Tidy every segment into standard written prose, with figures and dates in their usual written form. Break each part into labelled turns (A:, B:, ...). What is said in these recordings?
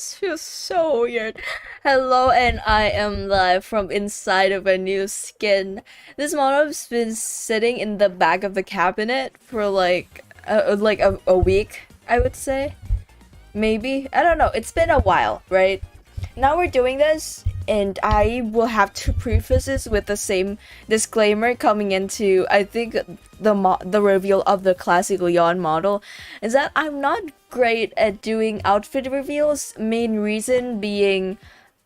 A: This feels so weird. Hello, and I am live from inside of a new skin. This model's been sitting in the back of the cabinet for like a week, I would say. Maybe. I don't know. It's been a while, right? Now we're doing this, and I will have to preface this with the same disclaimer coming into, I think, the reveal of the classic Leon model, is that I'm not great at doing outfit reveals. Main reason being,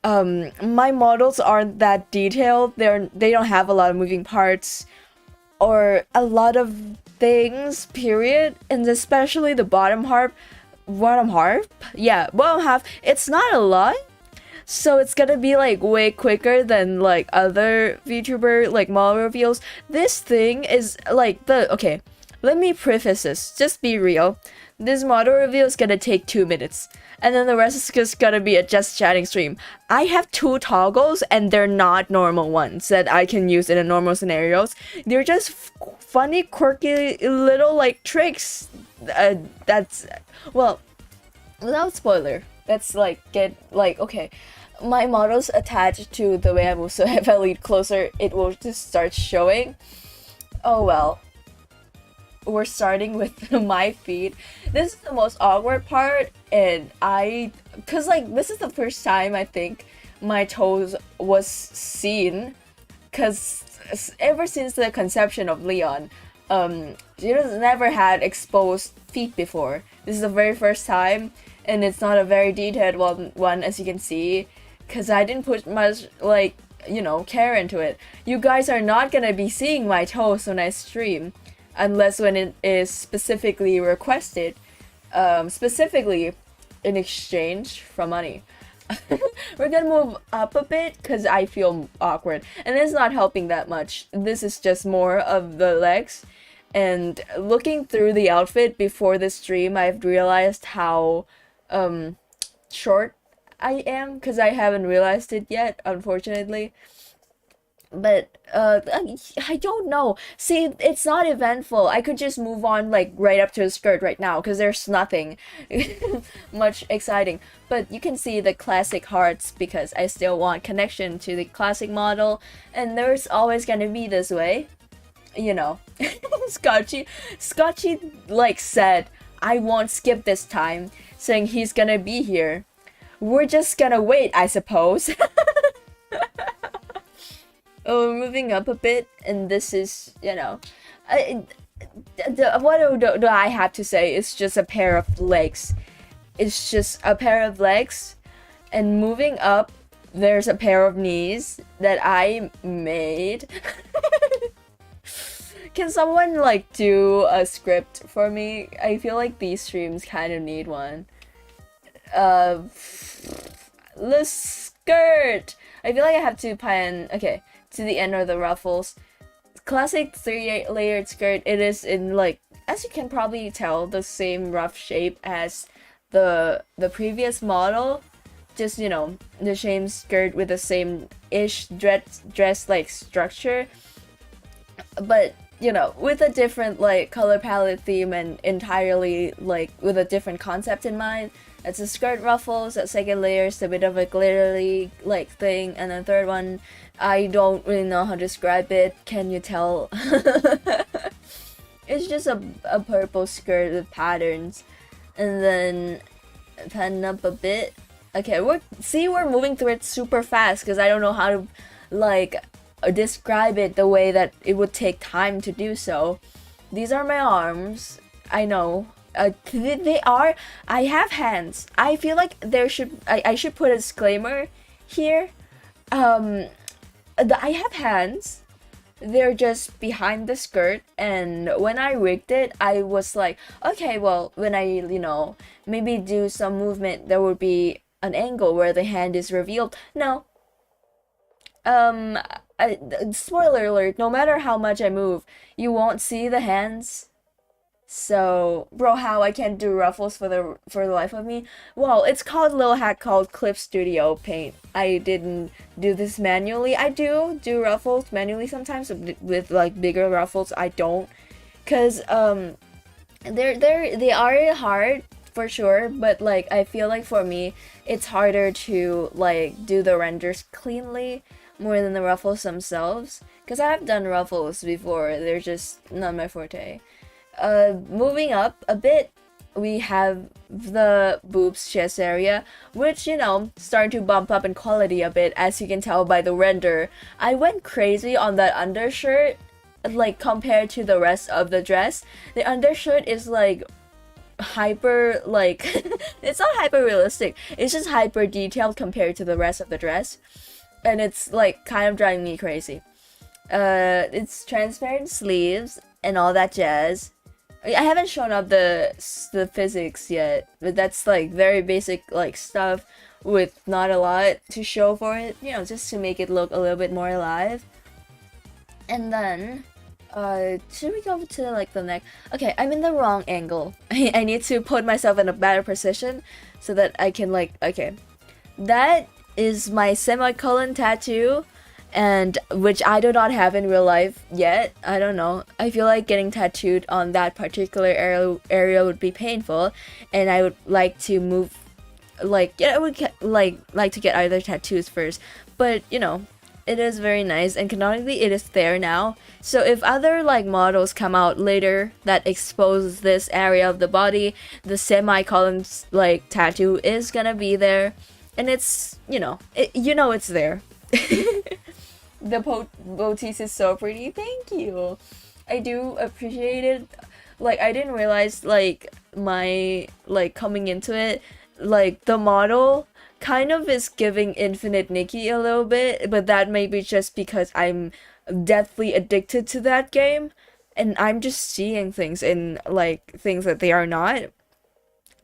A: my models aren't that detailed. They don't have a lot of moving parts or a lot of things. Period, and especially the bottom half. Yeah, bottom half. It's not a lot. So it's gonna be like way quicker than like other VTuber like model reveals. This thing is like okay, let me preface this. Just be real. This model reveal is gonna take 2 minutes. And then the rest is just gonna be a just chatting stream. I have 2 toggles and they're not normal ones that I can use in a normal scenarios. They're just funny, quirky little like tricks. That's, well, without spoiler. Let's like get like, okay, my model's attached to the way I move, so if I lean closer it will just start showing. Oh well, we're starting with my feet. This is the most awkward part, and cause like this is the first time I think my toes was seen, cause ever since the conception of Leon, she has never had exposed feet before. This is the very first time, and it's not a very detailed one as you can see, because I didn't put much, like, you know, care into it. You guys are not gonna be seeing my toes when I stream, unless when it is specifically requested, specifically in exchange for money. We're gonna move up a bit, because I feel awkward, and it's not helping that much. This is just more of the legs. And looking through the outfit before the stream, I've realized how short I am, because I haven't realized it yet, unfortunately. But I don't know. See, it's not eventful. I could just move on like right up to the skirt right now, because there's nothing much exciting. But you can see the classic hearts, because I still want connection to the classic model, and there's always gonna be this way, you know. Scotchy like said, I won't skip this time, saying he's gonna be here. We're just gonna wait, I suppose. Oh, moving up a bit, and this is, you know, what do I have to say? It's just a pair of legs. It's just a pair of legs, and moving up, there's a pair of knees that I made. Can someone like do a script for me? I feel like these streams kind of need one. The skirt. I feel like I have to pan. Okay, to the end of the ruffles. Classic 3-layered skirt. It is in, like, as you can probably tell, the same rough shape as the previous model. Just, you know, the same skirt with the same ish dress like structure, but you know, with a different like color palette theme, and entirely like with a different concept in mind. It's a skirt ruffles, that second layer is a bit of a glittery like thing, and the third one, I don't really know how to describe it. Can you tell? It's just a purple skirt with patterns, and then pan up a bit. Okay, we're moving through it super fast, because I don't know how to like describe it the way that it would take time to do so. These are my arms. I know. They are. I have hands. I feel like I should put a disclaimer here. I have hands. They're just behind the skirt, and when I rigged it, I was like, okay, well, when I, you know, maybe do some movement, there would be an angle where the hand is revealed. No. Spoiler alert, no matter how much I move, you won't see the hands. So, bro, how I can't do ruffles for the life of me? Well, it's called a little hack called Clip Studio Paint. I didn't do this manually. I do ruffles manually sometimes with like bigger ruffles. I don't, cause they are hard for sure, but like I feel like for me it's harder to like do the renders cleanly more than the ruffles themselves, because I've done ruffles before, they're just not my forte. Moving up a bit, we have the boobs chest area, which, you know, starting to bump up in quality a bit, as you can tell by the render. I went crazy on that undershirt, like compared to the rest of the dress. The undershirt is like hyper, like it's not hyper realistic, it's just hyper detailed compared to the rest of the dress, and it's like kind of driving me crazy. It's transparent sleeves and all that jazz. I haven't shown up the physics yet, but that's like very basic like stuff with not a lot to show for it, you know, just to make it look a little bit more alive. And then should we go to like the neck? Okay, I'm in the wrong angle. I need to put myself in a better position so that I can like, okay. That is my semicolon tattoo, and which I do not have in real life yet. I don't know. I feel like getting tattooed on that particular area would be painful, and I would like to move, like, yeah, I would like to get other tattoos first. But you know, it is very nice, and canonically it is there now. So if other like models come out later that expose this area of the body, the semicolons like tattoo is gonna be there, and it's, you know, it's there. The botice is so pretty. Thank you. I do appreciate it. Like, I didn't realize like my like coming into it, like the model kind of is giving Infinite Nikki a little bit, but that may be just because I'm deathly addicted to that game, and I'm just seeing things in like things that they are not.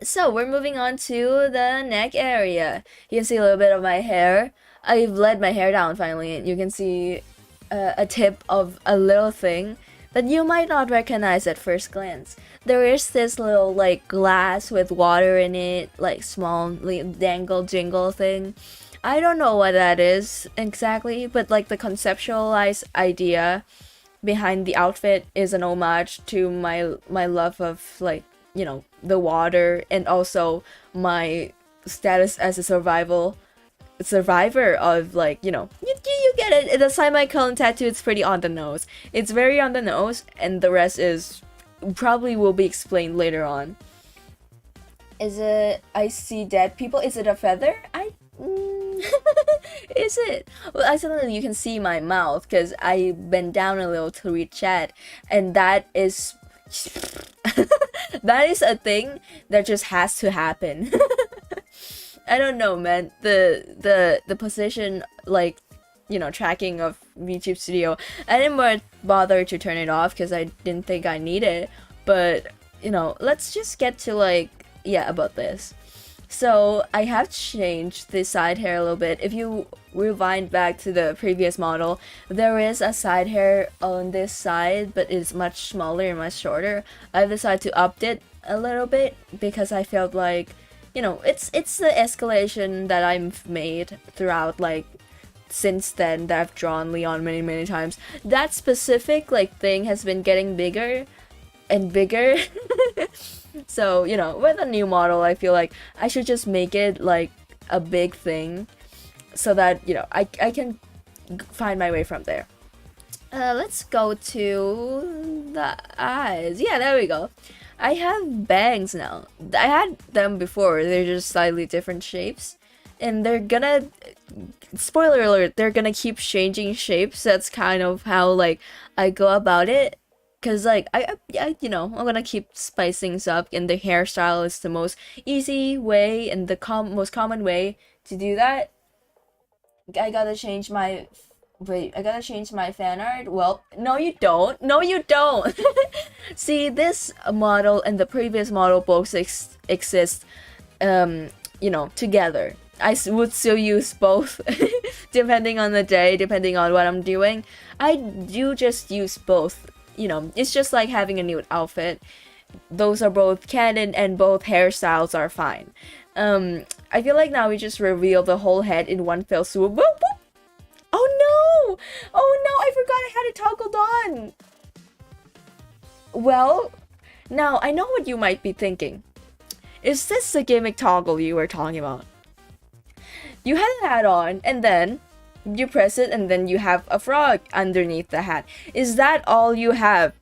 A: So we're moving on to the neck area. You can see a little bit of my hair. I've let my hair down finally, and you can see a tip of a little thing that you might not recognize at first glance. There is this little like glass with water in it, like small dangle jingle thing. I don't know what that is exactly, but like the conceptualized idea behind the outfit is an homage to my love of, like, you know, the water, and also my status as a survivor of, like, you know, you get it. The semicolon tattoo is pretty on the nose. It's very on the nose, and the rest is probably will be explained later on. Is it, I see dead people? Is it a feather? Is it? Well, accidentally you can see my mouth because I bent down a little to read chat, and that is that is a thing that just has to happen. I don't know, man. The position, like, you know, tracking of YouTube Studio, I didn't bother to turn it off because I didn't think I needed it. But, you know, let's just get to, like, yeah, about this. So I have changed the side hair a little bit. If you rewind back to the previous model, there is a side hair on this side, but it's much smaller and much shorter. I've decided to up it a little bit because I felt like, you know, it's the escalation that I've made throughout, like, since then, that I've drawn Leon many times. That specific, like, thing has been getting bigger and bigger. So, you know, with a new model, I feel like I should just make it like a big thing so that, you know, I can find my way from there. Let's go to the eyes. Yeah, there we go. I have bangs now. I had them before. They're just slightly different shapes. And they're gonna, spoiler alert, they're gonna keep changing shapes. That's kind of how, like, I go about it. Cause, like, I you know, I'm gonna keep spicing things up, and the hairstyle is the most easy way and the most common way to do that. I gotta change my fan art. Well, no you don't. No you don't. See, this model and the previous model both exist, you know, together. I would still use both depending on the day, depending on what I'm doing. I do just use both. You know, it's just like having a new outfit. Those are both canon, and both hairstyles are fine. I feel like now we just reveal the whole head in one fell swoop. Whoop, whoop. Oh no! Oh no, I forgot I had it toggled on! Well, now I know what you might be thinking. Is this the gimmick toggle you were talking about? You had a hat on, and then you press it, and then you have a frog underneath the hat. Is that all you have?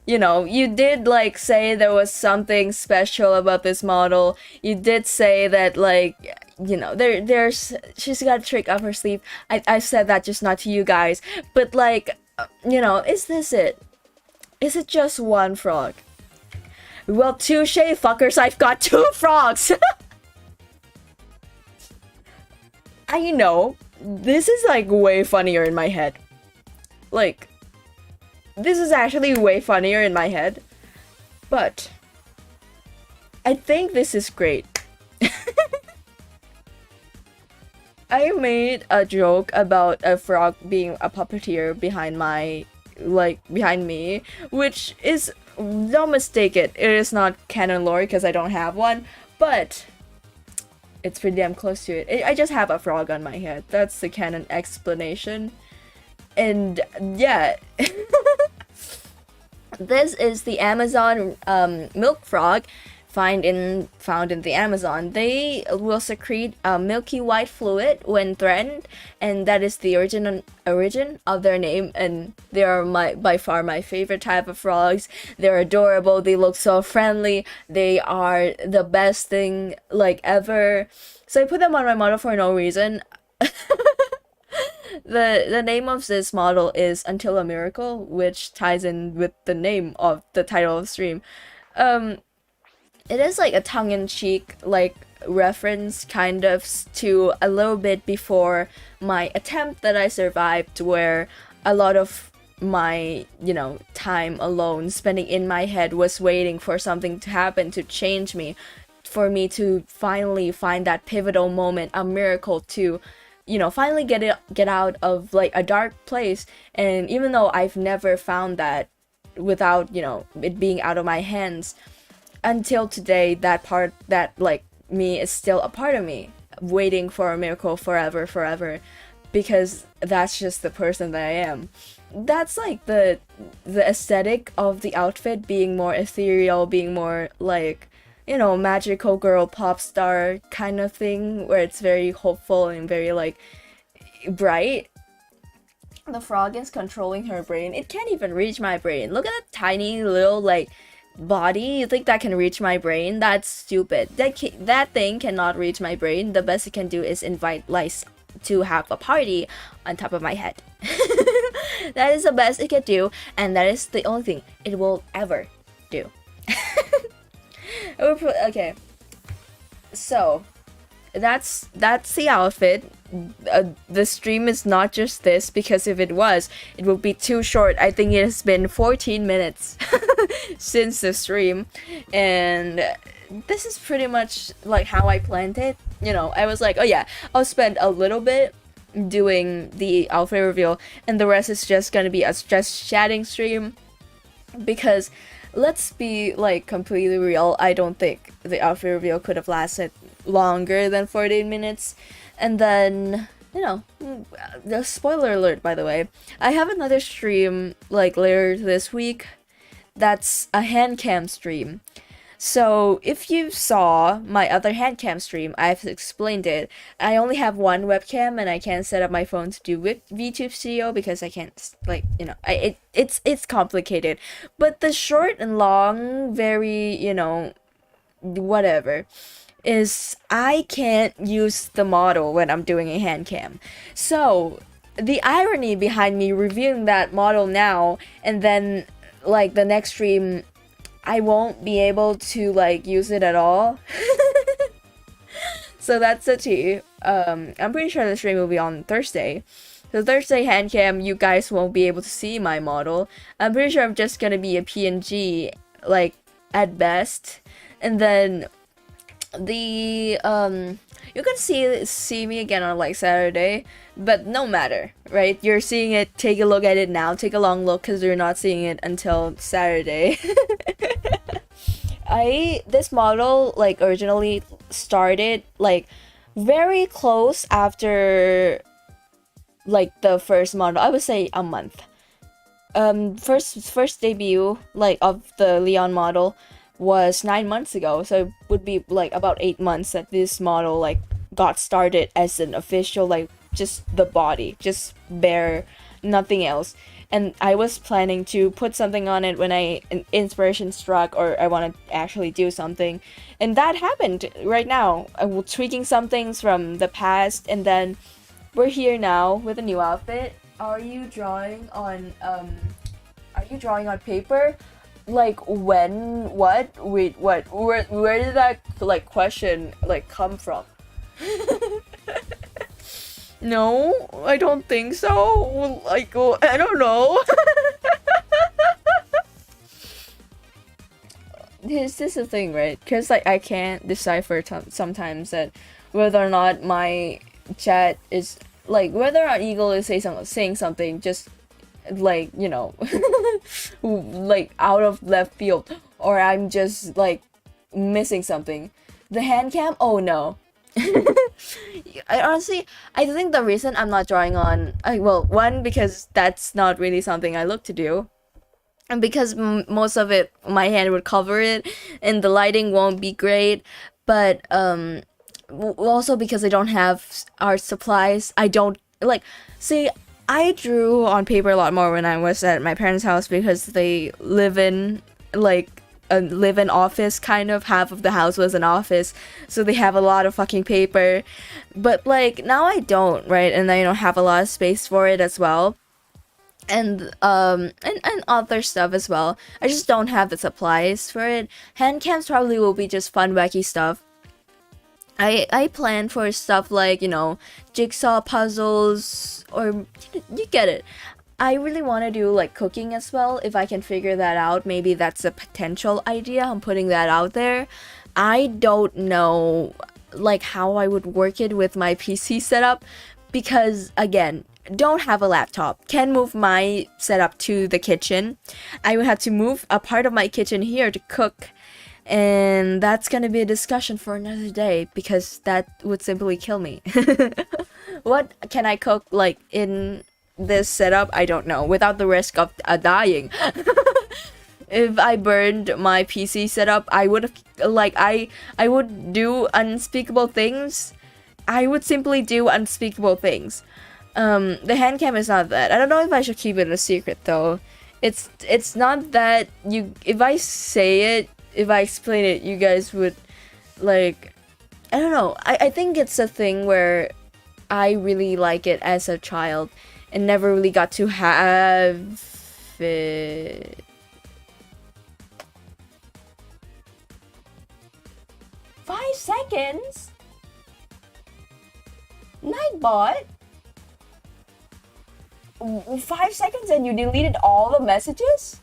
A: You know, you did like say there was something special about this model. You did say that like, you know, there's she's got a trick up her sleeve. I said that just not to you guys, but like, you know, is this it? Is it just one frog? Well, touche, fuckers. I've got two frogs. I know this is like way funnier in my head. Like, this is actually way funnier in my head, but I think this is great. I made a joke about a frog being a puppeteer behind me, which is, don't mistake it, it is not canon lore because I don't have one, but it's pretty damn close to it. I just have a frog on my head. That's the canon explanation. And yeah, this is the Amazon milk frog found in the Amazon. They will secrete a milky white fluid when threatened, and that is the origin of their name. And they are by far my favorite type of frogs. They're adorable. They look so friendly. They are the best thing like ever. So I put them on my model for no reason. The name of this model is Until a Miracle, which ties in with the name of the title of the stream. It is like a tongue-in-cheek like reference kind of to a little bit before my attempt that I survived, where a lot of my, you know, time alone spending in my head was waiting for something to happen to change me, for me to finally find that pivotal moment, a miracle to, you know, finally get out of like a dark place. And even though I've never found that without, you know, it being out of my hands, until today, that part, that like me is still a part of me, waiting for a miracle forever, because that's just the person that I am. That's like the aesthetic of the outfit being more ethereal, being more like, you know, magical girl pop star kind of thing, where it's very hopeful and very like bright. The frog is controlling her brain. It can't even reach my brain. Look at that tiny little like body. You think that can reach my brain? That's stupid. That thing cannot reach my brain. The best it can do is invite lice to have a party on top of my head. That is the best it can do, and that is the only thing it will ever do. Okay, so that's the outfit. The stream is not just this, because if it was, it would be too short. I think it has been 14 minutes since the stream, and this is pretty much like how I planned it. You know, I was like, oh yeah, I'll spend a little bit doing the outfit reveal, and the rest is just gonna be a just chatting stream, because let's be like completely real, I don't think the outfit reveal could have lasted longer than 14 minutes. And then, you know, the spoiler alert, by the way, I have another stream like later this week that's a hand cam stream. So if you saw my other hand cam stream, I've explained it. I only have one webcam, and I can't set up my phone to do VTube Studio because I can't, like, you know, it's complicated. But the short and long, very, you know, whatever, is I can't use the model when I'm doing a hand cam. So the irony behind me reviewing that model now, and then like the next stream I won't be able to like use it at all. So that's the tea. I'm pretty sure the stream will be on Thursday. So Thursday hand cam, you guys won't be able to see my model. I'm pretty sure I'm just gonna be a PNG, like, at best. And then the you can see me again on like Saturday, but no matter, right? You're seeing it, take a look at it now, take a long look, because you're not seeing it until Saturday. This model like originally started like very close after like the first model, I would say a month. First debut like of the Leon model was 9 months ago, so it would be like about 8 months that this model like got started as an official, like just the body, just bare, nothing else. And I was planning to put something on it when an inspiration struck, or I want to actually do something, and that happened right now. I was tweaking some things from the past, and then we're here now with a new outfit. Are you drawing on paper? Like when? What? Wait, what? Where did that like question like come from? No, I don't think so. Like, I don't know. This is the thing, right? Because like I can't decipher sometimes that whether or not my chat is like, whether or not Eagle is saying something just like, you know, like out of left field, or I'm just like missing something. The hand cam? Oh no. I think the reason I'm not drawing on, well, one, because that's not really something I look to do, and because most of it, my hand would cover it, and the lighting won't be great, but also because I don't have art supplies. I don't like, see, I drew on paper a lot more when I was at my parents' house, because they live in like a live-in office, kind of. Half of the house was an office, so they have a lot of fucking paper. But like now I don't, right? And I don't have a lot of space for it as well, and other stuff as well. I just don't have the supplies for it. Hand cams probably will be just fun, wacky stuff. I plan for stuff like, you know, jigsaw puzzles, or you get it. I really want to do like cooking as well, if I can figure that out. Maybe that's a potential idea. I'm putting that out there. I don't know like how I would work it with my PC setup, because again, don't have a laptop. Can move my setup to the kitchen. I would have to move a part of my kitchen here to cook, and that's gonna be a discussion for another day, because that would simply kill me. What can I cook like in this setup? I don't know, without the risk of dying. If I burned my PC setup, I would like I would do unspeakable things. I would simply do unspeakable things. The hand cam is not that. I don't know if I should keep it a secret though. It's not that you, if I say it, if I explain it, you guys would like, I don't know. I think it's a thing where I really like it as a child and never really got to have it. 5 seconds? Nightbot? 5 seconds and you deleted all the messages?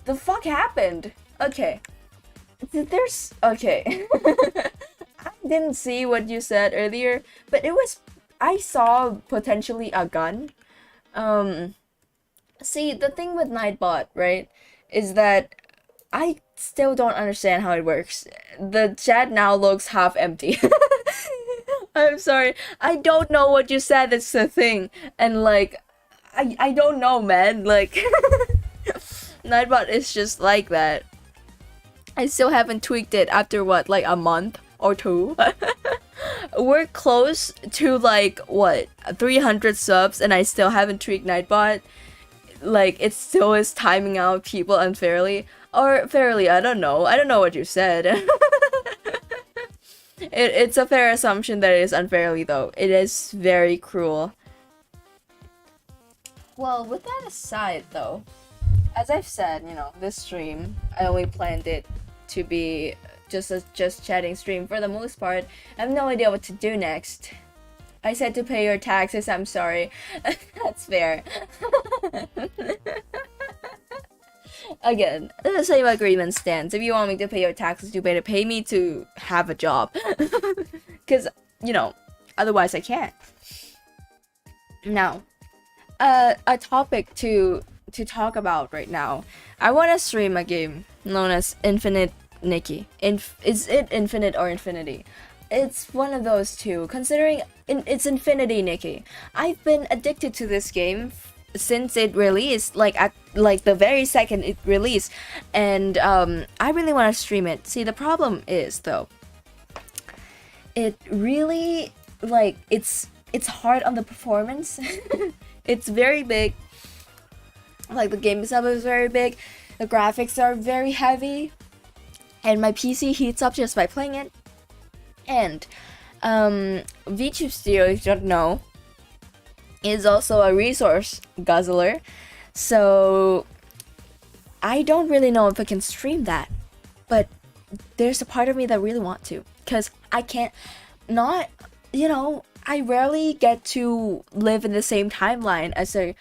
A: The fuck happened? Okay. Okay. I didn't see what you said earlier, but I saw potentially a gun. See, the thing with Nightbot, right, is that I still don't understand how it works. The chat now looks half empty. I'm sorry. I don't know what you said. That's the thing. And like, I don't know, man. Like, Nightbot is just like that. I still haven't tweaked it after what, like a month or two? We're close to like, what, 300 subs and I still haven't tweaked Nightbot. Like, it still is timing out people unfairly. Or fairly, I don't know. I don't know what you said. It's a fair assumption that it is unfairly, though. It is very cruel. Well, with that aside, though, as I've said, you know, this stream, I only planned it to be just a chatting stream for the most part. I have no idea what to do next. I said to pay your taxes, I'm sorry. That's fair. Again, the same agreement stands. If you want me to pay your taxes, you better pay me to have a job. Because, you know, otherwise I can't. Now, a topic to talk about right now. I want to stream a game known as Infinite Nikki. Is it Infinite or Infinity? It's one of those two, considering it's Infinity Nikki. I've been addicted to this game since it released, like at like the very second it released, and I really want to stream it. See, the problem is though, it really like it's hard on the performance. It's very big. Like the game itself is very big, the graphics are very heavy, and my PC heats up just by playing it. And VTube Studio, if you don't know, is also a resource guzzler, so I don't really know if I can stream that, but there's a part of me that really want to, because I can't not, you know, I rarely get to live in the same timeline as a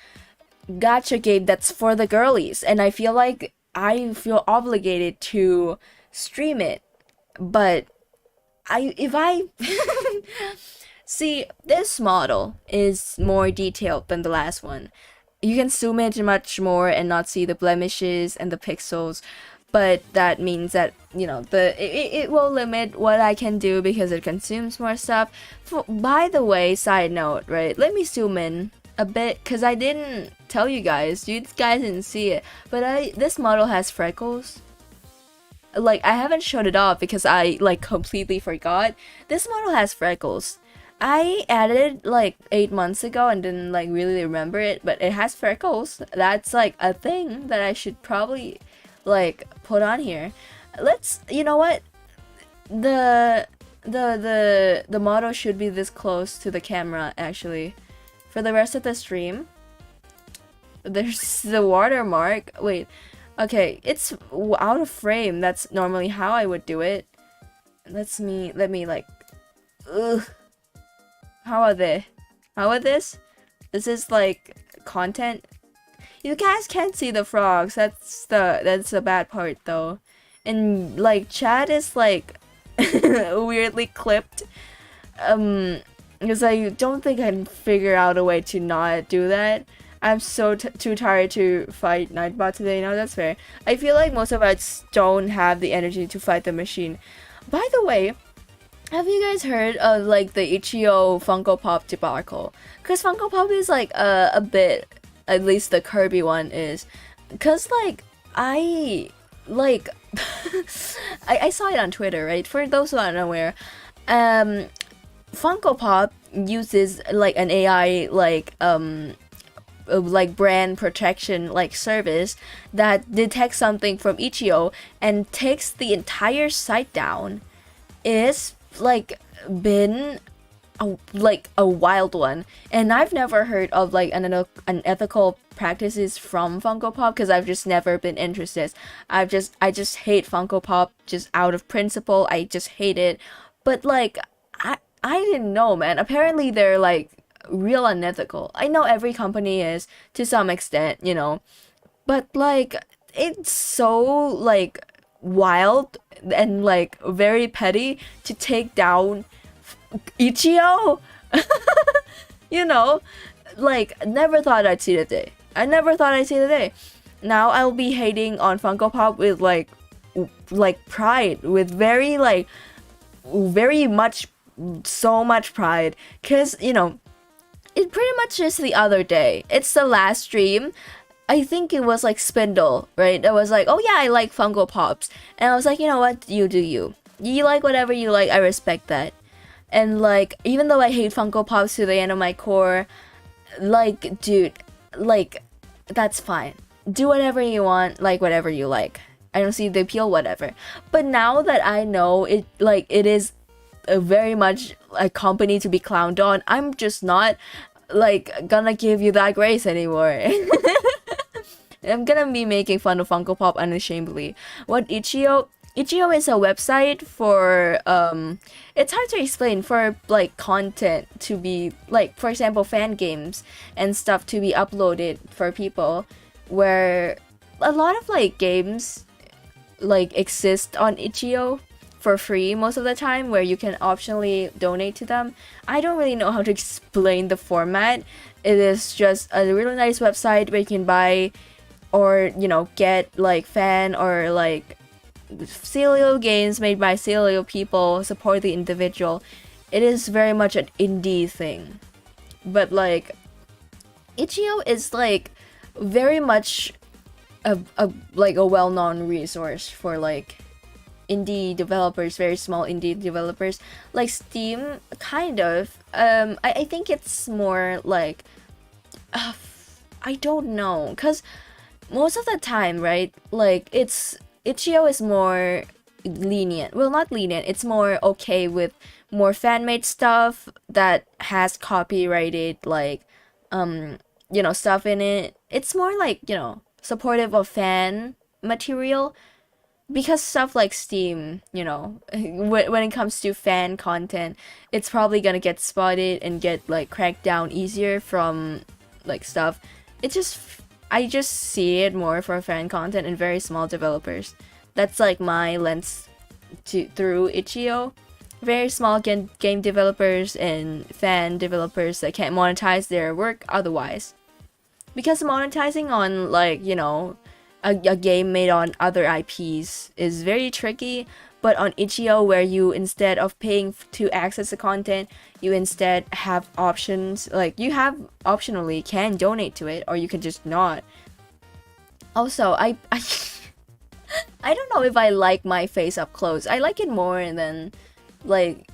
A: gacha game that's for the girlies, and I feel like I feel obligated to stream it. But if I see, this model is more detailed than the last one. You can zoom in much more and not see the blemishes and the pixels, but that means that, you know, it will limit what I can do because it consumes more stuff. By the way, side note, right? Let me zoom in a bit because I didn't tell you guys. You guys didn't see it, but this model has freckles. Like, I haven't showed it off because I like completely forgot. This model has freckles. I added it like 8 months ago and didn't like really remember it, but it has freckles. That's like a thing that I should probably like put on here. Let's, you know what? The model should be this close to the camera actually. For the rest of the stream, there's the watermark. Wait. Okay, it's out of frame. That's normally how I would do it. Let me like, ugh. How are they? How are this? This is like content. You guys can't see the frogs. That's the bad part though. And like chat is like weirdly clipped. Because I don't think I can figure out a way to not do that. I'm so too tired to fight Nightbot today. No, that's fair. I feel like most of us don't have the energy to fight the machine. By the way, have you guys heard of like the Ichio Funko Pop debacle? Because Funko Pop is like a bit, at least the Kirby one is. Because like, I saw it on Twitter, right? For those who aren't aware, Funko Pop uses like an AI like brand protection like service that detects something from Ichio and takes the entire site down. It's like been a wild one, and I've never heard of like unethical practices from Funko Pop because I've just never been interested. I just hate Funko Pop just out of principle. I just hate it. But like I didn't know, man. Apparently they're like real unethical. I know every company is to some extent, you know, but like it's so like wild and like very petty to take down Ichio. You know, like never thought I'd see the day. I never thought I'd see the day. Now I'll be hating on Funko Pop with like pride, with very much, so much pride, because you know, it pretty much is the other day. It's the last stream. I think it was like Spindle, right? It was like, oh yeah, I like Funko Pops. And I was like, you know what? You do you. You like whatever you like. I respect that. And like, even though I hate Funko Pops to the end of my core, like, dude, like, that's fine. Do whatever you want, like whatever you like. I don't see the appeal, whatever. But now that I know it, like, it is very much a company to be clowned on, I'm just not like gonna give you that grace anymore. I'm gonna be making fun of Funko Pop unashamedly. What Ichio is a website for it's hard to explain, for like content to be like, for example, fan games and stuff to be uploaded for people, where a lot of like games like exist on Ichio for free most of the time, where you can optionally donate to them. I don't really know how to explain the format. It is just a really nice website where you can buy or, you know, get like fan or like serial games made by serial people, support the individual. It is very much an indie thing. But like, Itch.io is like very much a like a well-known resource for like indie developers, very small indie developers. Like Steam, kind of. I think it's more like uh, I don't know, cause most of the time, right? Like Itch.io is more lenient. Well, not lenient. It's more okay with more fan-made stuff that has copyrighted like stuff in it. It's more like, supportive of fan material because stuff like Steam, when it comes to fan content, it's probably gonna get spotted and get like cracked down easier from like stuff. It just, I just see it more for fan content and very small developers. That's like my lens to through Itch.io. Very small game developers and fan developers that can't monetize their work otherwise. Because monetizing on like, a game made on other IPs is very tricky, but on Itch.io, where you, instead of paying to access the content, you instead have options, like you have optionally can donate to it, or you can just not. Also, I don't know if I like my face up close. I like it more than like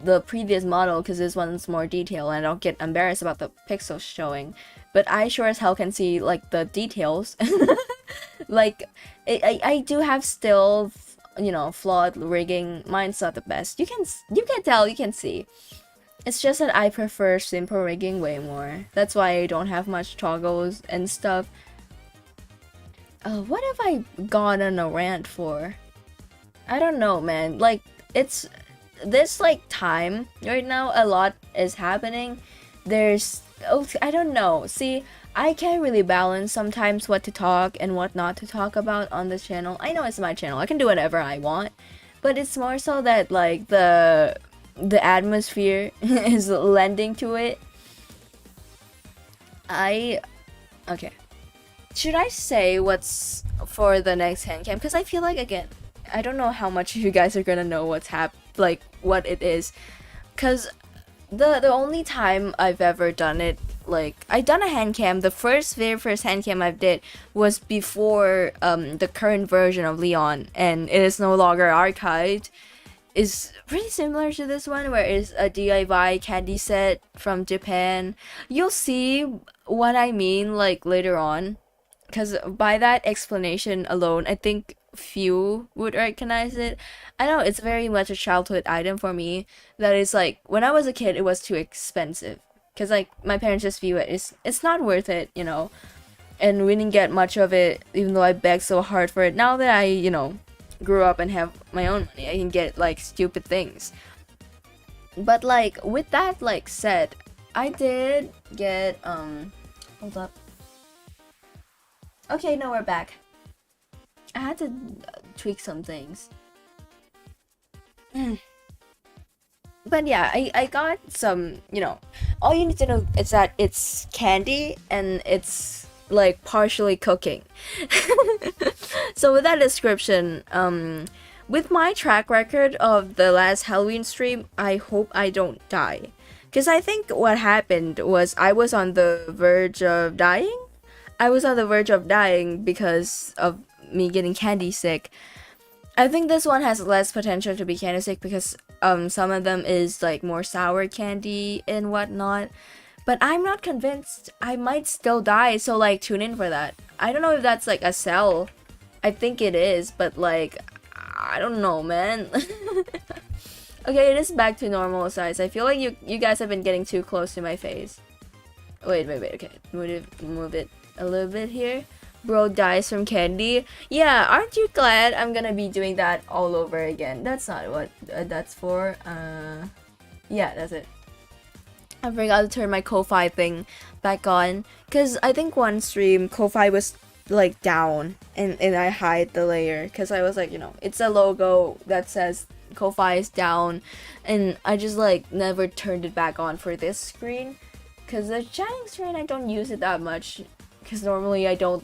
A: the previous model because this one's more detailed and I don't get embarrassed about the pixels showing. But I sure as hell can see like the details. Like I do have still, flawed rigging. Mine's not the best. You can tell, you can see. It's just that I prefer simple rigging way more. That's why I don't have much toggles and stuff. What have I gone on a rant for? I don't know, man. Like, it's this like time right now, a lot is happening. I don't know. See, I can't really balance sometimes what to talk and what not to talk about on this channel. I know it's my channel. I can do whatever I want, but it's more so that like the atmosphere is lending to it. Okay. Should I say what's for the next hand cam? Because I feel like, again, I don't know how much you guys are gonna know like what it is. Because the only time I've ever done it, like, I done a hand cam, the very first hand cam I did was before the current version of Leon, and it is no longer archived. Is pretty similar to this one, where it's a DIY candy set from Japan. You'll see what I mean like later on. Because by that explanation alone, I think few would recognize it. I know it's very much a childhood item for me. That is like, when I was a kid, it was too expensive. Because like, my parents just view it's not worth it, And we didn't get much of it, even though I begged so hard for it. Now that I, grew up and have my own money, I can get like stupid things. But like, with that like said, I did get, hold up. Okay, no, we're back. I had to tweak some things. But yeah, I got some, all you need to know is that it's candy and it's like partially cooking. So with that description, with my track record of the last Halloween stream, I hope I don't die. Because I think what happened was I was on the verge of dying. I was on the verge of dying because of me getting candy sick. I think this one has less potential to be candy sick because some of them is like more sour candy and whatnot. But I'm not convinced. I might still die, so like tune in for that. I don't know if that's like a cell. I think it is, but like, I don't know, man. Okay, it is back to normal size. I feel like you guys have been getting too close to my face. Wait, okay. Move it a little bit here. Bro dies from candy. Yeah, aren't you glad I'm gonna be doing that all over again? That's not what that's for. Yeah, that's it. I forgot to turn my Ko-Fi thing back on. Because I think one stream, Ko-Fi was like down. And I hide the layer. Because I was like, it's a logo that says Ko-Fi is down. And I just like never turned it back on for this screen. Because the chatting screen, I don't use it that much. Because normally I don't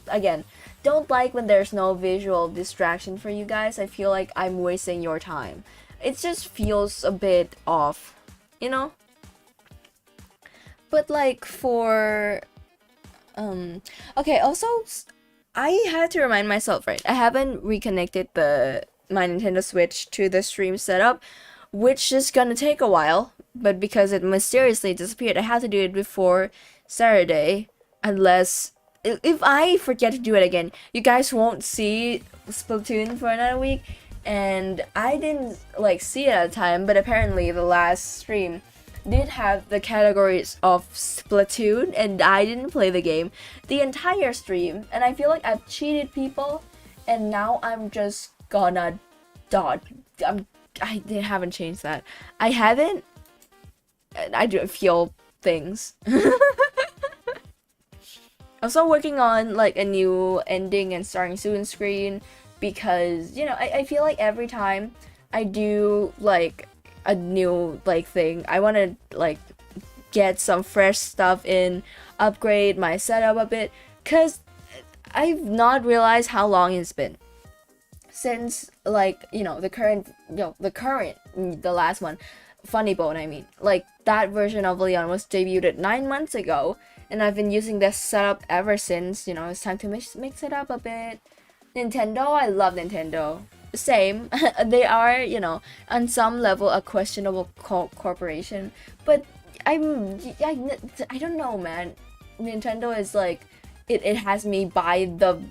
A: like when there's no visual distraction for you guys. I feel like I'm wasting your time. It just feels a bit off, But like for Okay, also, I had to remind myself, right? I haven't reconnected my Nintendo Switch to the stream setup, which is gonna take a while, but because it mysteriously disappeared, I had to do it before Saturday, unless if I forget to do it again, you guys won't see Splatoon for another week, and I didn't like see it at the time, but apparently the last stream did have the categories of Splatoon, and I didn't play the game the entire stream, and I feel like I've cheated people, and now I'm just gonna dodge. I haven't changed that. I haven't. I do feel things. I'm still working on like a new ending and starting soon screen because I feel like every time I do like a new like thing, I want to like get some fresh stuff in, upgrade my setup a bit, cause I've not realized how long it's been since like the last one, Funny Bone. I mean, like that version of Leon was debuted 9 months ago, and I've been using this setup ever since. It's time to mix it up a bit. Nintendo, I love Nintendo. Same, they are on some level a questionable corporation, but I don't know, man. Nintendo is like it has me by the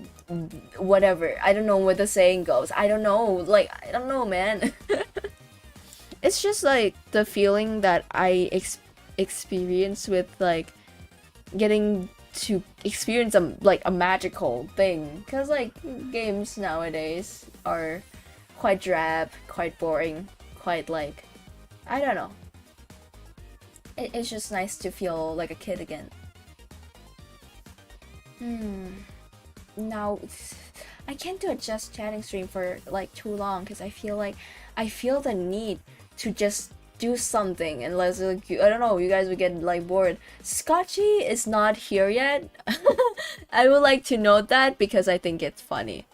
A: whatever. I don't know what the saying goes. I don't know, man. It's just like the feeling that I experience with like getting to experience a magical thing, because like games nowadays are quite drab, quite boring, quite like I don't know. It's just nice to feel like a kid again. Now I can't do a just chatting stream for like too long because I feel the need to just do something, unless like, I don't know, you guys would get like bored. Scotchy is not here yet. I would like to note that because I think it's funny.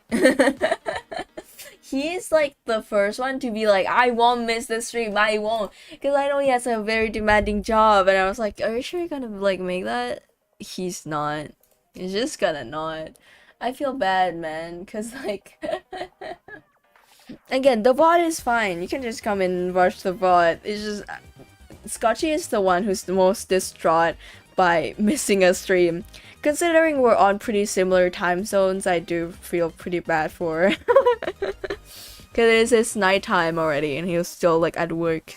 A: He's like the first one to be like, I won't miss the stream, I won't, because I know he has a very demanding job, and I was like, are you sure you're gonna like make that? He's not. He's just gonna not. I feel bad, man, because like again, the bot is fine. You can just come and watch the bot. It's just Scotchy is the one who's the most distraught by missing a stream. Considering we're on pretty similar time zones, I do feel pretty bad for because it is his nighttime already and he was still like at work.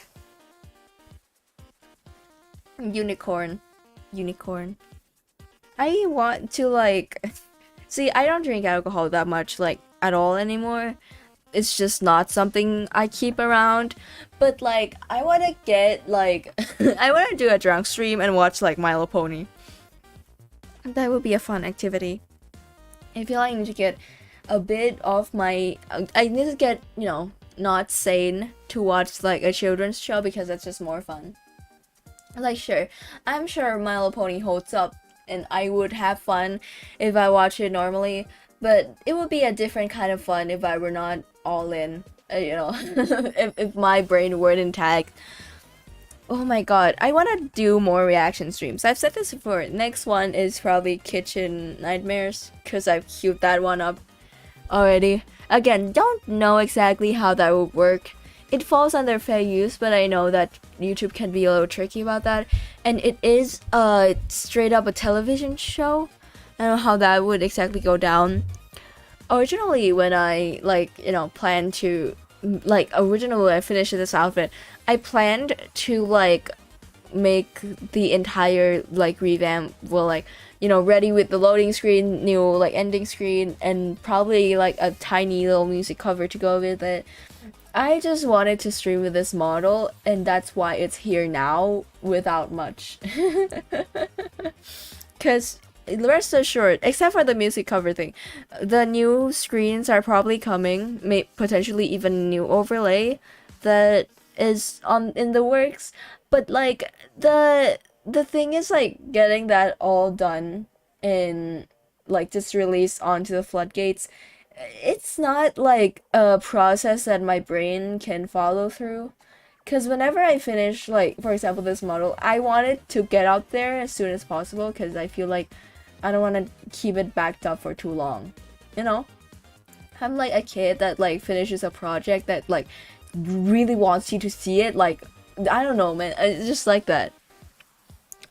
A: Unicorn. I want to like see, I don't drink alcohol that much like at all anymore. It's just not something I keep around, but like I want to get like I want to do a drunk stream and watch like Milo Pony. That would be a fun activity. I feel like I need to get a bit of my I need to get not sane to watch like a children's show because that's just more fun. Like sure, I'm sure Milo Pony holds up and I would have fun if I watch it normally, but it would be a different kind of fun if I were not all in, if my brain weren't intact. Oh my god, I want to do more reaction streams. I've said this before. Next one is probably Kitchen Nightmares, because I've queued that one up already. Again, don't know exactly how that would work. It falls under fair use, but I know that YouTube can be a little tricky about that. And it is straight up a television show. I don't know how that would exactly go down. Originally, when I planned to originally when I finished this outfit, I planned to like make the entire like revamp ready with the loading screen, new like ending screen, and probably like a tiny little music cover to go with it. I just wanted to stream with this model, and that's why it's here now without much. Because rest assured, except for the music cover thing, the new screens are probably coming, potentially even a new overlay that is in the works. But like the thing is like getting that all done and like just released onto the floodgates. It's not like a process that my brain can follow through, because whenever I finish, like for example this model, I want it to get out there as soon as possible, because I feel like I don't want to keep it backed up for too long, you know? I'm like a kid that like finishes a project that like really wants you to see it. Like, I don't know, man. It's just like that.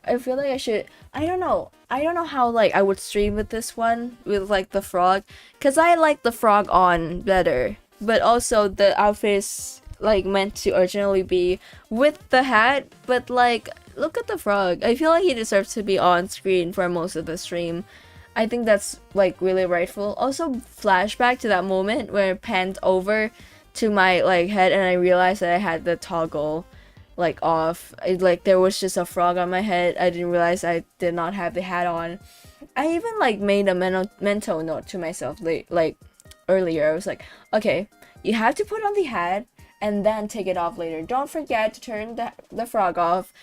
A: I feel like I should. I don't know. I don't know how like I would stream with this one with like the frog, cause I like the frog on better. But also the outfit is like meant to originally be with the hat. But like, look at the frog. I feel like he deserves to be on screen for most of the stream. I think that's like really rightful. Also, flashback to that moment where it panned over to my like head and I realized that I had the toggle like off. Like there was just a frog on my head. I didn't realize I did not have the hat on. I even like made a mental note to myself like earlier. I was like, okay, you have to put on the hat and then take it off later. Don't forget to turn the frog off.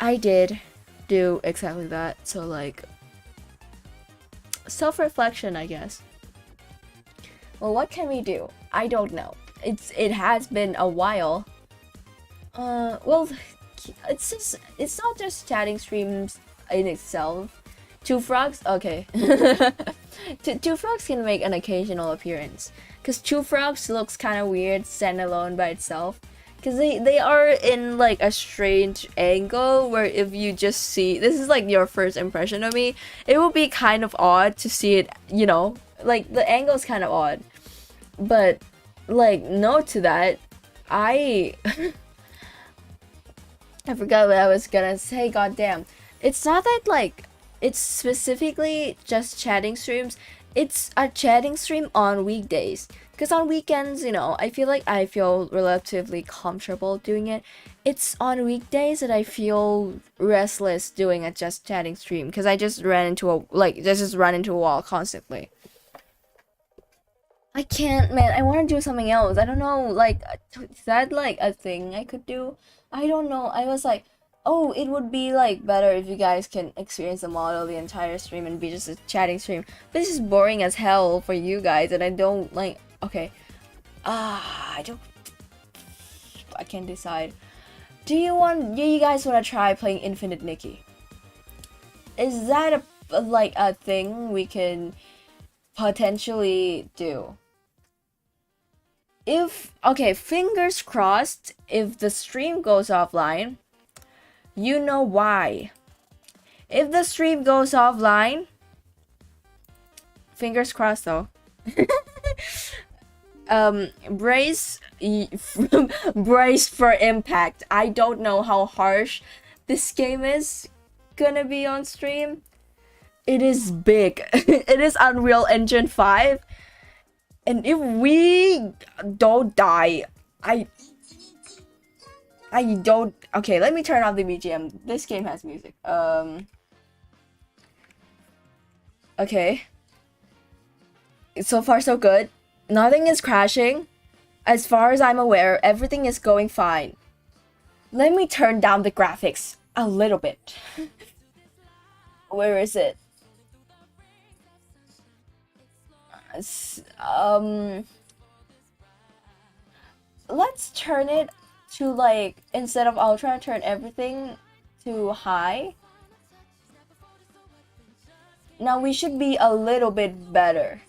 A: I did do exactly that. So like, self-reflection, I guess. Well, what can we do? I don't know. It has been a while. Well, it's not just chatting streams in itself. Two frogs, okay. Two frogs can make an occasional appearance, cause two frogs looks kind of weird standalone by itself. Cause they are in like a strange angle where if you just see, this is like your first impression of me, it will be kind of odd to see it, you know, like the angle is kind of odd. But like, no to that, I I forgot what I was gonna say, goddamn. It's not that like it's specifically just chatting streams. It's a chatting stream on weekdays. Because on weekends, you know, I feel like I feel relatively comfortable doing it. It's on weekdays that I feel restless doing a just chatting stream. Because I just ran into a just run into a wall constantly. I can't, man. I want to do something else. I don't know. Like, is that like a thing I could do? I don't know. I was like, oh, it would be like better if you guys can experience the model the entire stream and be just a chatting stream. But this is boring as hell for you guys, and I don't like. Okay, I don't. I can't decide. Do you guys want to try playing Infinite Nikki? Is that like a thing we can potentially do? If, okay, fingers crossed, if the stream goes offline, you know why. If the stream goes offline, fingers crossed though. Brace brace for impact. I don't know how harsh this game is gonna be on stream. It is big. It is Unreal Engine 5. And if we don't die, I don't. Okay, let me turn off the BGM. This game has music. Okay. So far, so good. Nothing is crashing. As far as I'm aware, everything is going fine. Let me turn down the graphics a little bit. Where is it? Let's turn it to like, instead of ultra, turn everything to high. Now we should be a little bit better.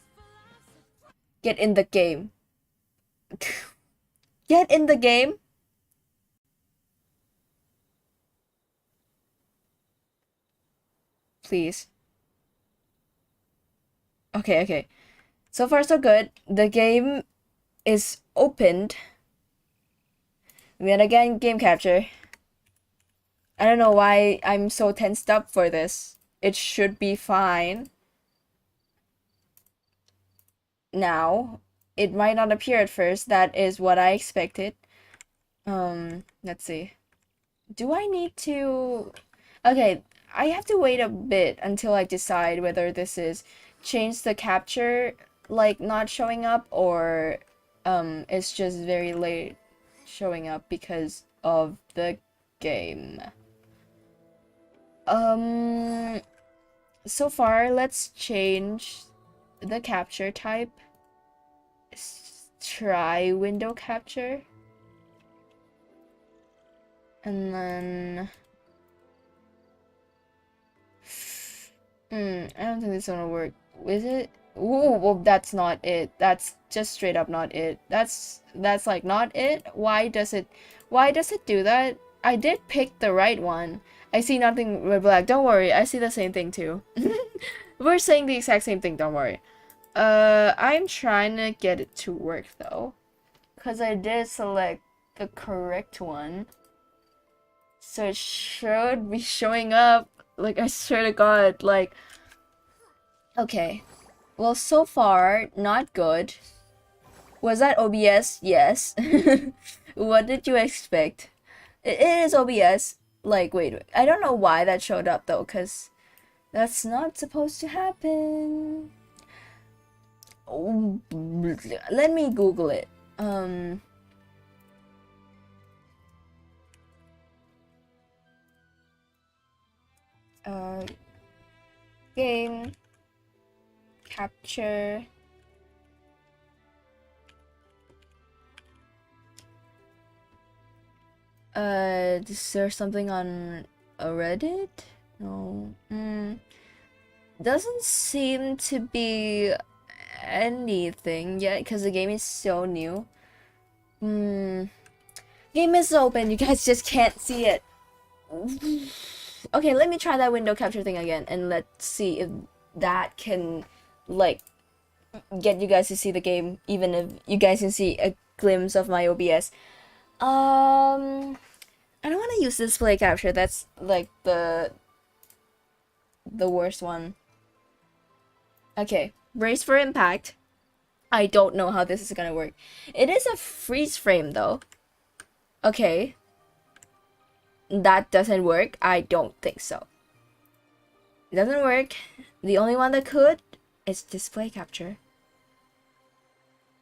A: Get in the game. Get in the game. Please. Okay, okay. So far so good. The game is opened. Then again, game capture. I don't know why I'm so tensed up for this. It should be fine. Now, it might not appear at first. That is what I expected. Let's see. Do I need to... Okay, I have to wait a bit until I decide whether this is change the capture, like, not showing up, or it's just very late showing up because of the game. So far, let's change the capture type. Try window capture. And then I don't think this is gonna work. Is it? Ooh, well, that's not it. That's just straight up not it. That's like not it. Why does it do that? I did pick the right one. I see nothing red black. Don't worry, I see the same thing too. We're saying the exact same thing, don't worry. I'm trying to get it to work though. Cause I did select the correct one. So it should be showing up. Like, I swear to God, like... Okay. Well, so far, not good. Was that OBS? Yes. What did you expect? It is OBS. Like, wait, I don't know why that showed up though, because that's not supposed to happen. Oh, let me Google it. Game capture. Is there something on a Reddit? No. Doesn't seem to be anything yet because the game is so new. Game is open, you guys just can't see it. Okay, let me try that window capture thing again and let's see if that can like get you guys to see the game, even if you guys can see a glimpse of my OBS. I don't want to use display capture. That's like the worst one. Okay, brace for impact. I don't know how this is gonna work. It is a freeze frame though. Okay. That doesn't work. I don't think so. It doesn't work. The only one that could is display capture.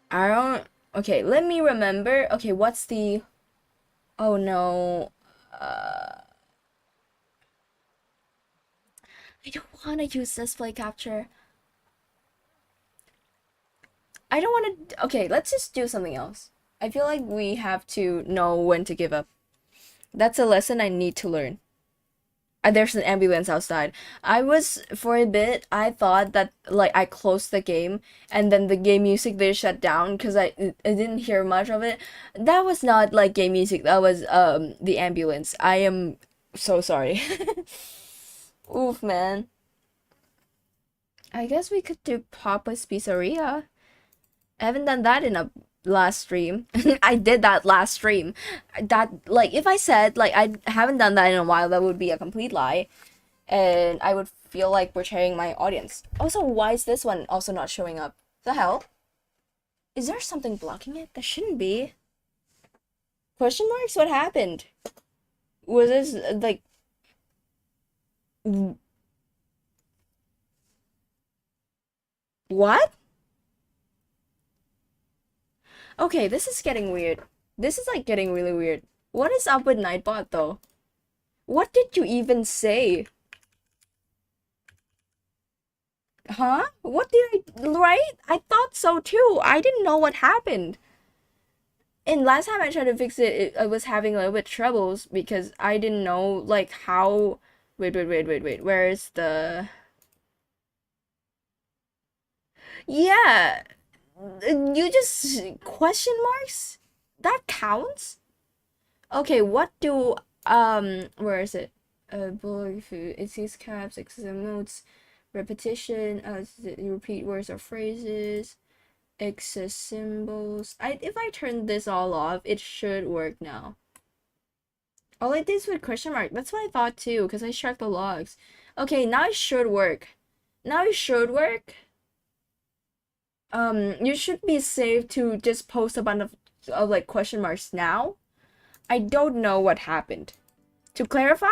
A: I don't... Okay, let me remember. Okay, what's the... Oh no. I don't want to use display capture. I don't want to... Okay, let's just do something else. I feel like we have to know when to give up. That's a lesson I need to learn. There's an ambulance outside. For a bit, I thought that, like, I closed the game, and then the game music did shut down, because I didn't hear much of it. That was not, like, game music, that was, the ambulance. I am so sorry. Oof, man. I guess we could do Papa's Pizzeria. I haven't done that in a last stream. I did that last stream. That, like, if I said, like, I haven't done that in a while, that would be a complete lie. And I would feel like betraying my audience. Also, why is this one also not showing up? The hell? Is there something blocking it? There shouldn't be. Question marks? What happened? Was this, like... What? Okay, this is getting weird. This is like getting really weird. What is up with Nightbot though? What did you even say? Huh? What did I... Right? I thought so too. I didn't know what happened. And last time I tried to fix it, I was having a little bit troubles because I didn't know like how... Wait. Where is the... Yeah. You just... Question marks? That counts? Okay, what do... Where is it? Bullet food. It sees caps, excessive notes, repetition, you repeat words or phrases, excess symbols. If I turn this all off, it should work now. All I did is with question mark. That's what I thought too, because I checked the logs. Okay, now it should work. Now it should work. You should be safe to just post a bunch of like question marks now. I don't know what happened. To clarify,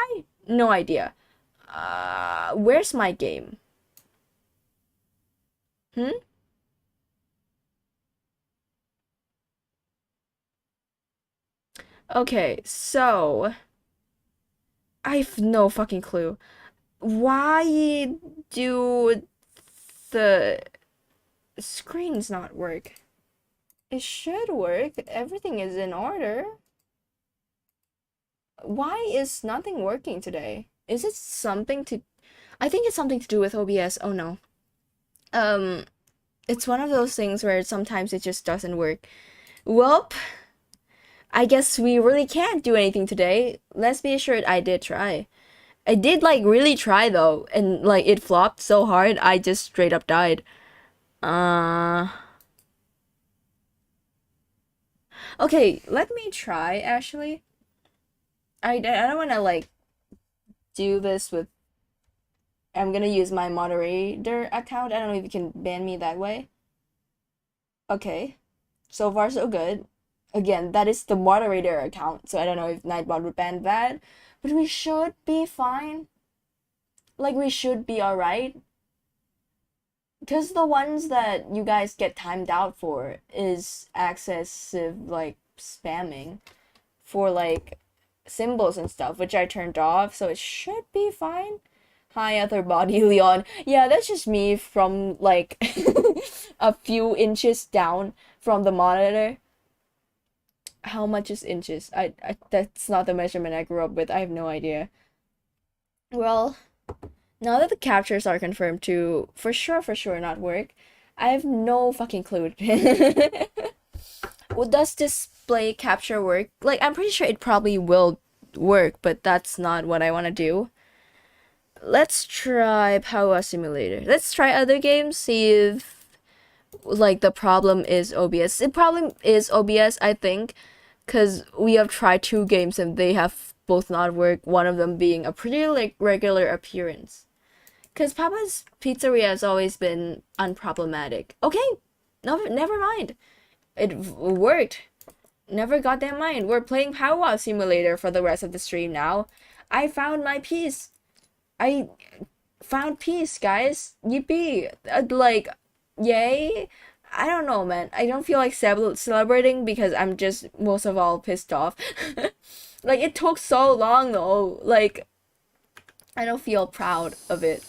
A: no idea. Where's my game? Okay, so I've no fucking clue. Why do the screens not work? It should work. Everything is in order. Why is nothing working today? Is it something to... I think it's something to do with OBS. Oh no. Um, it's one of those things where sometimes it just doesn't work. Well, I guess we really can't do anything today. Let's be assured I did try. I did like really try though, and like it flopped so hard I just straight up died. Uh okay, let me try actually. I don't wanna like do this with I'm gonna use my moderator account. I don't know if you can ban me that way. Okay. So far so good. Again, that is the moderator account, so I don't know if Nightbot would ban that. But we should be fine. Like we should be alright. Because the ones that you guys get timed out for is excessive like spamming for like symbols and stuff, which I turned off, so it should be fine. Hi, other body, Leon. Yeah, that's just me from like a few inches down from the monitor. How much is inches? I that's not the measurement I grew up with. I have no idea. Well, now that the captures are confirmed to for sure not work, I have no fucking clue. Well, does display capture work? Like, I'm pretty sure it probably will work, but that's not what I want to do. Let's try Power Simulator. Let's try other games, see if like the problem is OBS. The problem is OBS, I think, because we have tried two games and they have both not worked. One of them being a pretty like regular appearance. Because Papa's Pizzeria has always been unproblematic. Okay, no, never mind. It worked. Never goddamn mind. We're playing Powwow Simulator for the rest of the stream now. I found my peace. I found peace, guys. Yippee. Like, yay. I don't know, man. I don't feel like celebrating because I'm just most of all pissed off. Like, it took so long though. Like, I don't feel proud of it.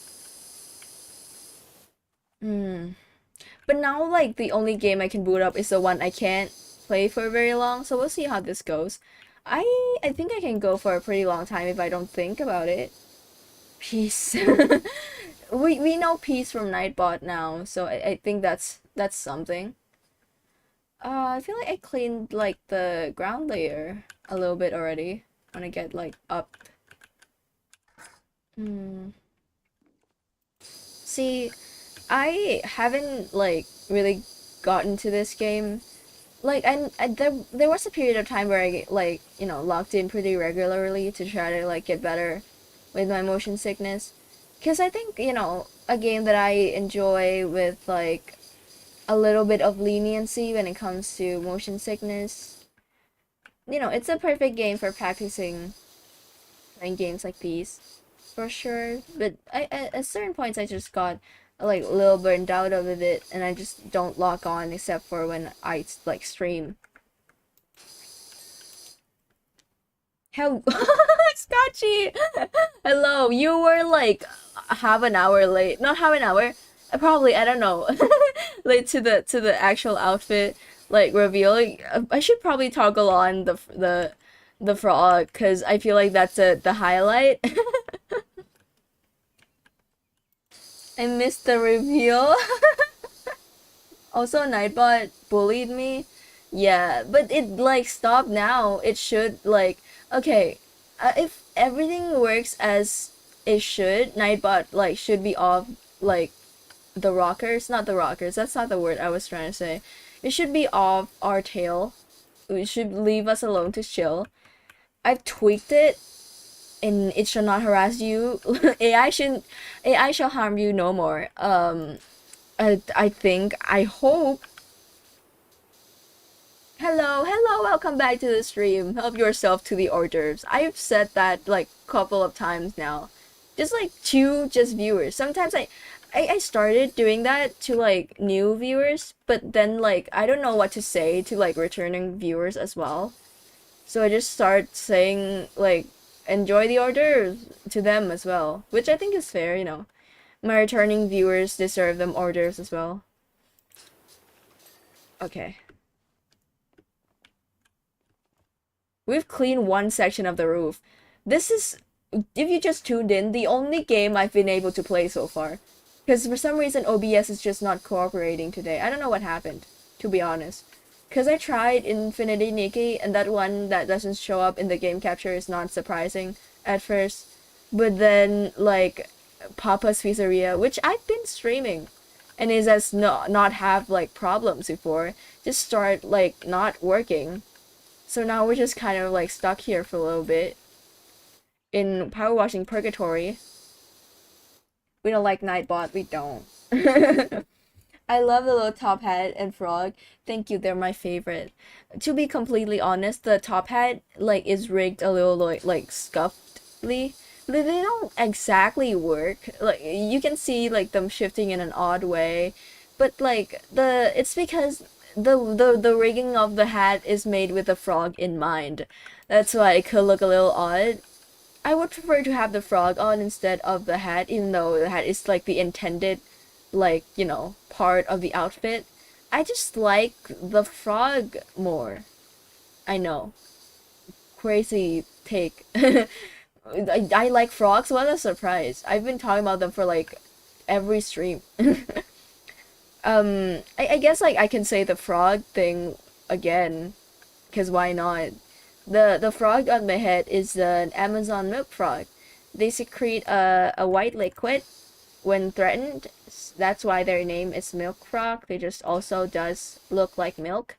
A: Hmm. But now, like, the only game I can boot up is the one I can't play for very long, so we'll see how this goes. I think I can go for a pretty long time if I don't think about it. Peace. We know peace from Nightbot now, so I think that's something. I feel like I cleaned like the ground layer a little bit already. When I get like up. Hmm. See, I haven't like really gotten to this game. Like there was a period of time where I like logged in pretty regularly to try to like get better with my motion sickness, because I think a game that I enjoy with like a little bit of leniency when it comes to motion sickness. It's a perfect game for practicing playing games like these, for sure. But at certain points I just got like a little burned out of it, and I just don't log on except for when I like stream. How Scotchy! Hello, you were like half an hour late. Not half an hour. Probably I don't know. Late to the actual outfit like reveal. I should probably toggle on the frog because I feel like that's the highlight. I missed the reveal. Also, Nightbot bullied me. Yeah, but it like stopped now. It should like okay. If everything works as it should, Nightbot like should be off like the rockers, not the rockers. That's not the word I was trying to say. It should be off our tail. It should leave us alone to chill. I've tweaked it, and it shall not harass you. AI shouldn't. AI shall harm you no more. I think. I hope. Hello, hello, welcome back to the stream. Help yourself to the hors d'oeuvres. I've said that like couple of times now. Just like to just viewers. Sometimes I started doing that to like new viewers, but then like I don't know what to say to like returning viewers as well. So I just start saying like enjoy the hors d'oeuvres to them as well, which I think is fair. My returning viewers deserve them hors d'oeuvres as well. Okay. We've cleaned one section of the roof. This is if you just tuned in, the only game I've been able to play so far. Because for some reason OBS is just not cooperating today. I don't know what happened, to be honest. Because I tried Infinity Nikki, and that one that doesn't show up in the game capture is not surprising at first. But then, like, Papa's Pizzeria, which I've been streaming, and is as not have, like, problems before, just start, like, not working. So now we're just kind of, like, stuck here for a little bit in power washing purgatory. We don't like Nightbot, we don't. I love the little top hat and frog. Thank you, they're my favorite. To be completely honest, the top hat like is rigged a little like scuffedly. They don't exactly work. Like you can see like them shifting in an odd way, but like it's because the rigging of the hat is made with the frog in mind. That's why it could look a little odd. I would prefer to have the frog on instead of the hat, even though the hat is like the intended, like, you know, part of the outfit. I just like the frog more. I know. Crazy take. I like frogs, what a surprise. I've been talking about them for like every stream. I guess like I can say the frog thing again, because why not? The frog on my head is an Amazon milk frog. They secrete a white liquid when threatened. That's why their name is milk frog. They just also does look like milk.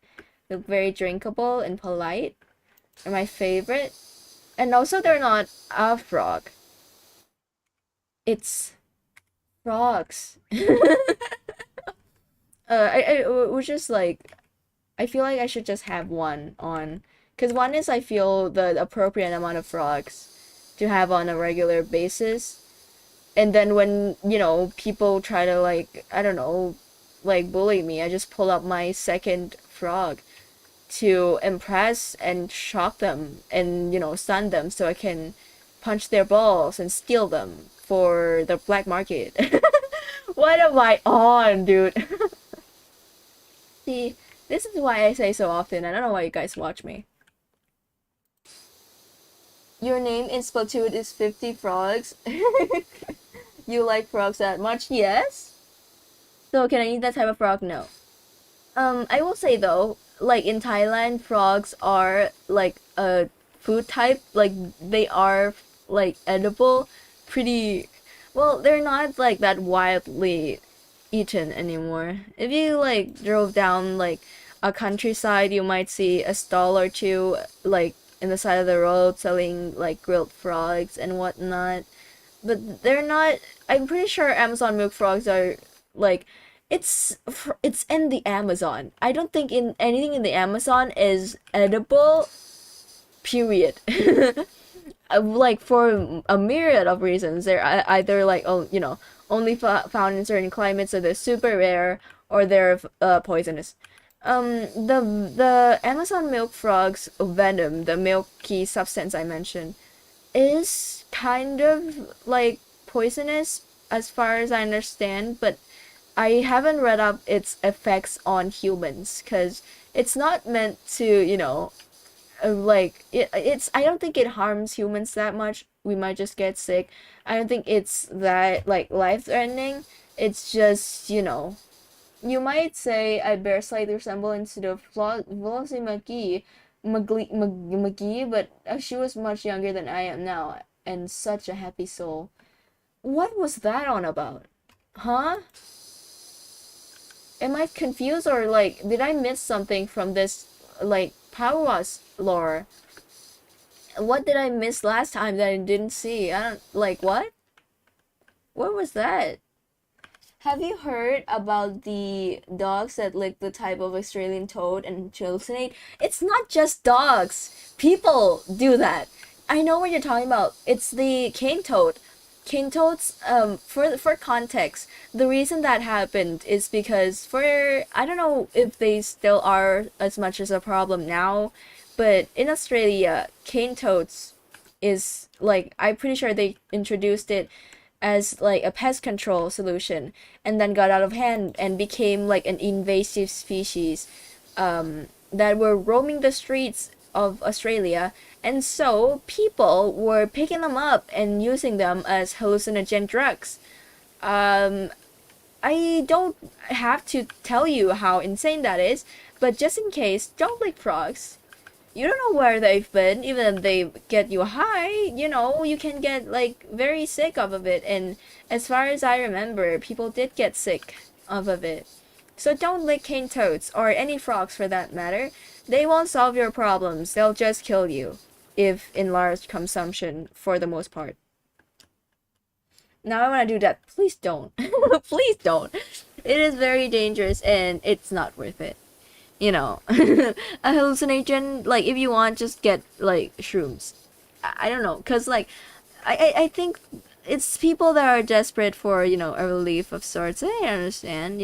A: Look very drinkable and polite. They're my favorite. And also they're not a frog. It's frogs. I was just like, I feel like I should just have one on. Because one is I feel the appropriate amount of frogs to have on a regular basis. And then when, you know, people try to like, I don't know, like bully me, I just pull up my second frog to impress and shock them and, you know, stun them so I can punch their balls and steal them for the black market. What am I on, dude? See, this is why I say so often. I don't know why you guys watch me. Your name in Splatoon is 50 frogs. You like frogs that much? Yes. So can I eat that type of frog? No. I will say though, like in Thailand, frogs are like a food type. Like they are like edible, pretty. Well, they're not like that widely eaten anymore. If you like drove down like a countryside, you might see a stall or two like in the side of the road selling like grilled frogs and whatnot. But they're not. I'm pretty sure Amazon milk frogs are like it's in the Amazon. I don't think in anything in the Amazon is edible. Period. Like for a myriad of reasons, they're either like oh you know only found in certain climates, so they're super rare, or they're poisonous. The Amazon milk frog's venom, the milky substance I mentioned, is kind of like poisonous as far as I understand, but I haven't read up its effects on humans because it's not meant to, you know, like it's I don't think it harms humans that much. We might just get sick. I don't think it's that like life threatening. It's just, you know, you might say I bear slight resemblance to the Flossie McGee, but she was much younger than I am now, and such a happy soul. What was that on about? Huh? Am I confused or like did I miss something from this like Power Wars lore? What did I miss last time that I didn't see? I don't like what? What was that? Have you heard about the dogs that lick the type of Australian toad and hallucinate? It's not just dogs. People do that. I know what you're talking about. It's the cane toad. Cane toads, for context, the reason that happened is because for, I don't know if they still are as much as a problem now, but in Australia, cane toads is like, I'm pretty sure they introduced it as like a pest control solution and then got out of hand and became like an invasive species that were roaming the streets of Australia, and so people were picking them up and using them as hallucinogen drugs. Um, I don't have to tell you how insane that is, but just in case, don't lick frogs. You don't know where they've been, even if they get you high, you can get like very sick off of it. And as far as I remember, people did get sick off of it. So don't lick cane toads, or any frogs for that matter. They won't solve your problems, they'll just kill you, if in large consumption for the most part. Now I want to do that. Please don't. Please don't. It is very dangerous and it's not worth it. A hallucination, like, if you want, just get, like, shrooms. I don't know, because, like, I think it's people that are desperate for, a relief of sorts. I understand,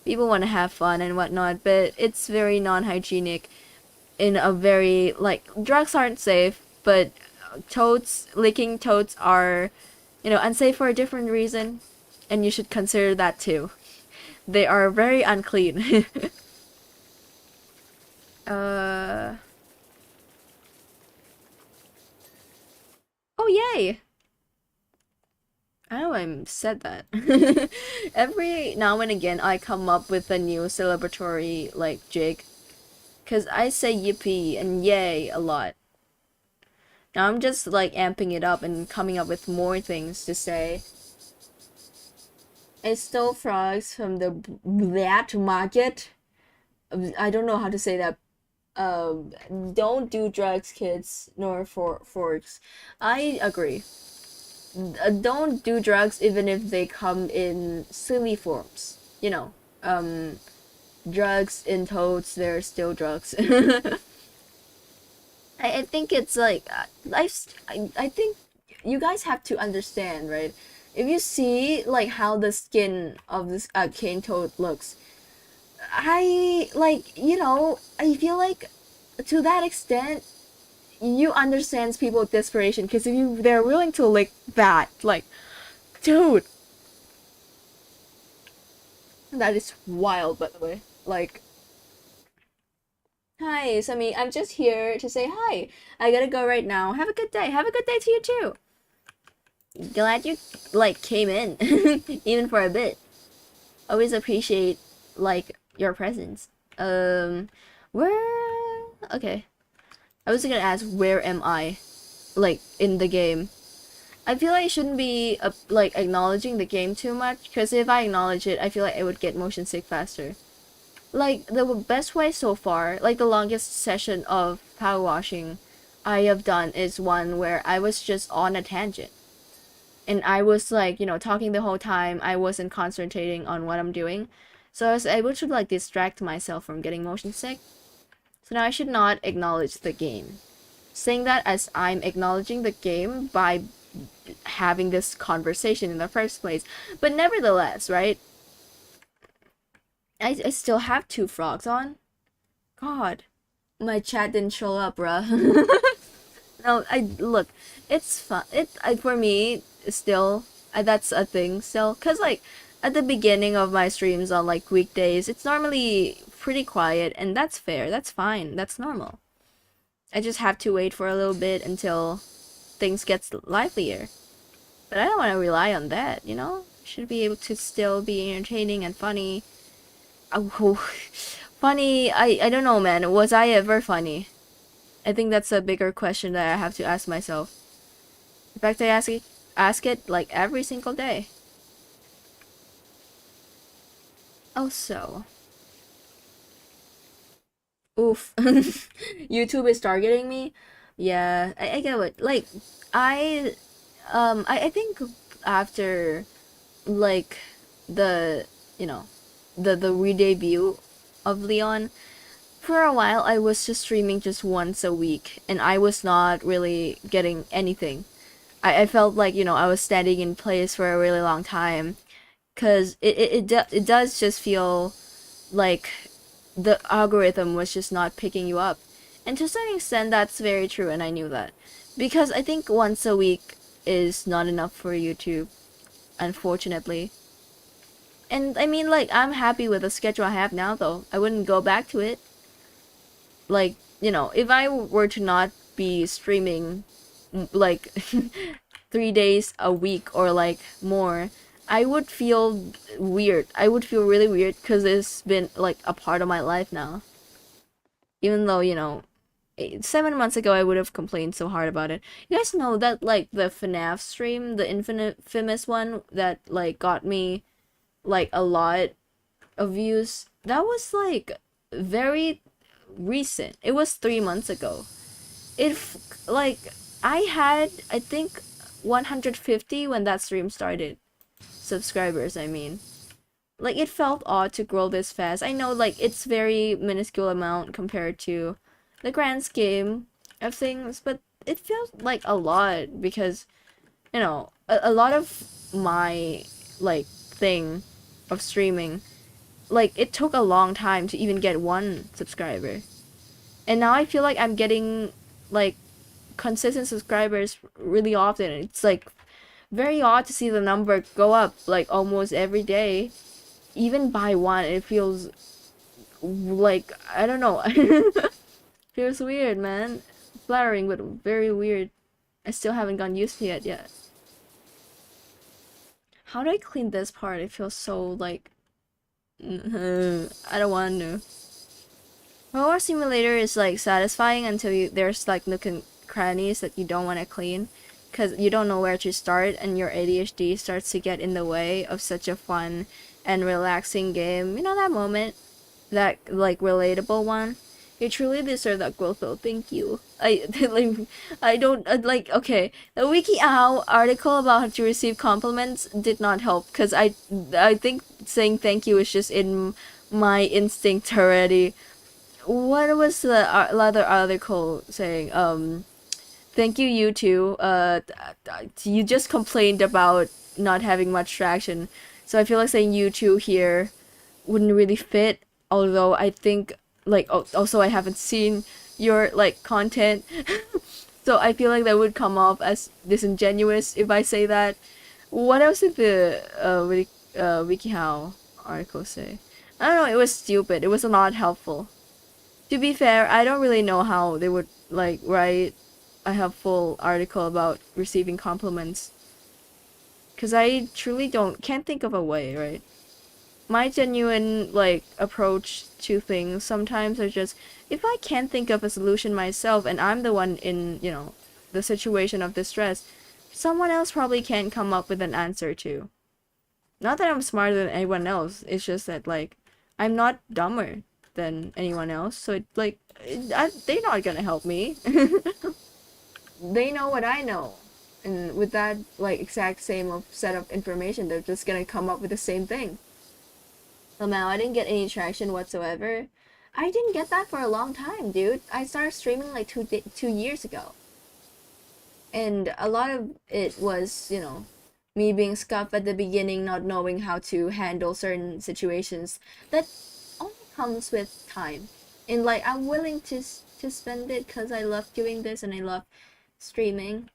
A: people want to have fun and whatnot, but it's very non-hygienic in a very, like, drugs aren't safe, but licking toads are, unsafe for a different reason, and you should consider that too. They are very unclean. uh... Oh, yay! I know I said that. Every now and again, I come up with a new celebratory, like, jig. Because I say yippee and yay a lot. Now I'm just, like, amping it up and coming up with more things to say. I stole frogs from the black market. I don't know how to say that. Don't do drugs, kids, nor forks. I agree. Don't do drugs even if they come in silly forms. Drugs in toads, they're still drugs. I think it's like, I think you guys have to understand, right? If you see, like, how the skin of this cane toad looks, I feel like to that extent, you understand people's desperation, because they're willing to lick that, like, dude, that is wild, by the way. Like, hi, Sami, I'm just here to say hi. I gotta go right now. Have a good day. Have a good day to you too. Glad you, like, came in, even for a bit. Always appreciate, like, your presence. Where? Okay. I was gonna ask, where am I? Like, in the game. I feel like I shouldn't be, like, acknowledging the game too much, because if I acknowledge it, I feel like I would get motion sick faster. Like, the best way so far, like, the longest session of power washing I have done is one where I was just on a tangent. And I was, like, talking the whole time. I wasn't concentrating on what I'm doing. So I was able to, like, distract myself from getting motion sick. So now I should not acknowledge the game. Saying that as I'm acknowledging the game by having this conversation in the first place. But nevertheless, right? I still have 2 frogs on. God. My chat didn't show up, bruh. No, look, it's fun. For me, still, that's a thing still. Cause, like, at the beginning of my streams on, like, weekdays, it's normally pretty quiet, and that's fair. That's fine. That's normal. I just have to wait for a little bit until things get livelier. But I don't want to rely on that, Should be able to still be entertaining and funny. Oh, funny, I don't know, man. Was I ever funny? I think that's a bigger question that I have to ask myself. In fact, I ask it like every single day. Also, oof, YouTube is targeting me. Yeah, I get it. Like, I think after, like, the you know the re-debut of Leon, for a while I was just streaming just once a week, and I was not really getting anything. I felt like, I was standing in place for a really long time, because it does just feel like the algorithm was just not picking you up. And to some extent, that's very true, and I knew that. Because I think once a week is not enough for YouTube, unfortunately. And I mean, like, I'm happy with the schedule I have now, though. I wouldn't go back to it. Like, you know, if I were to not be streaming like 3 days a week or like more, I would feel weird. I would feel really weird because it's been like a part of my life now. Even though, you know, 7 months ago I would have complained so hard about it. You guys know that like the FNAF stream, the infinite famous one that like got me like a lot of views, that was like very recent. It was 3 months ago. Like I had, I think, 150 when that stream started. Subscribers, I mean. Like it felt odd to grow this fast. I know like it's very minuscule amount compared to the grand scheme of things, but it feels like a lot because, you know, a lot of my like thing of streaming, like it took a long time to even get one subscriber. And now I feel like I'm getting like consistent subscribers really often. It's like very odd to see the number go up like almost every day, even by one. It feels like, I don't know. Feels weird, man. Flattering, but very weird. I still haven't gotten used to it yet. How do I clean this part? It feels so like I don't want to. Horror Simulator is like satisfying until there's like nook and crannies that you don't want to clean because you don't know where to start and your ADHD starts to get in the way of such a fun and relaxing game. You know that moment? That like relatable one? You truly deserve that growth though. Thank you. Like, I don't like, okay, the WikiHow article about how to receive compliments did not help because I think saying thank you is just in my instinct already. What was the other article saying? Thank you, you two. You just complained about not having much traction, so I feel like saying you two here wouldn't really fit. Although I think like also I haven't seen your like content, so I feel like that would come off as disingenuous if I say that. What else did the WikiHow article say? I don't know. It was stupid. It was not helpful. To be fair, I don't really know how they would like write a helpful article about receiving compliments. Cause I truly can't think of a way, right? My genuine like approach to things sometimes are just, if I can't think of a solution myself and I'm the one in, you know, the situation of distress, someone else probably can come up with an answer too. Not that I'm smarter than anyone else, it's just that like I'm not dumber than anyone else, so they're not gonna help me. They know what I know, and with that like exact same set of information, they're just gonna come up with the same thing. Somehow I didn't get any traction whatsoever. I didn't get that for a long time, dude. I started streaming like 2 years ago, and a lot of it was, you know, me being scuffed at the beginning, not knowing how to handle certain situations. That only comes with time, and like I'm willing to spend it because I love doing this and I love streaming,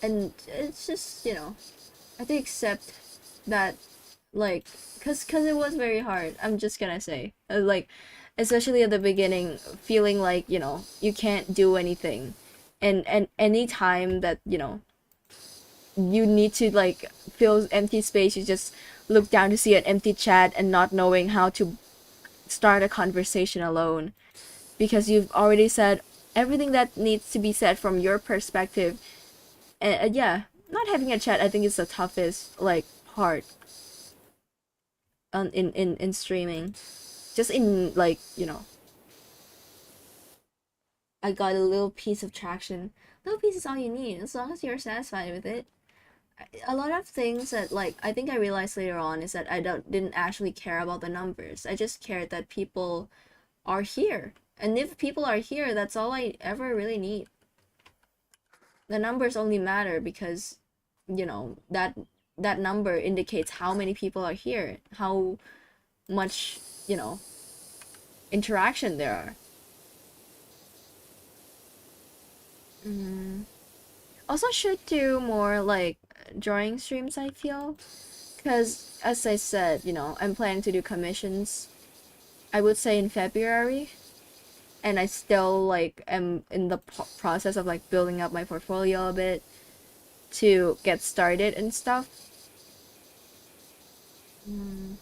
A: and it's just, you know, I have to accept that, like, cause it was very hard. I'm just gonna say, like, especially at the beginning, feeling like, you know, you can't do anything, and any time that, you know, you need to like fill empty space, you just look down to see an empty chat and not knowing how to start a conversation alone because you've already said everything that needs to be said from your perspective. And yeah, not having a chat I think is the toughest like part on in streaming. Just in like, you know, I got a little piece of traction. Little piece is all you need as long as you're satisfied with it. A lot of things that like I think I realized later on is that I didn't actually care about the numbers. I just cared that people are here. And if people are here, that's all I ever really need. The numbers only matter because, you know, that number indicates how many people are here, how much, you know, interaction there are. Also should do more like drawing streams, I feel, because as I said, you know, I'm planning to do commissions, I would say in February. and I still like am in the process of like building up my portfolio a bit to get started and stuff. Mm.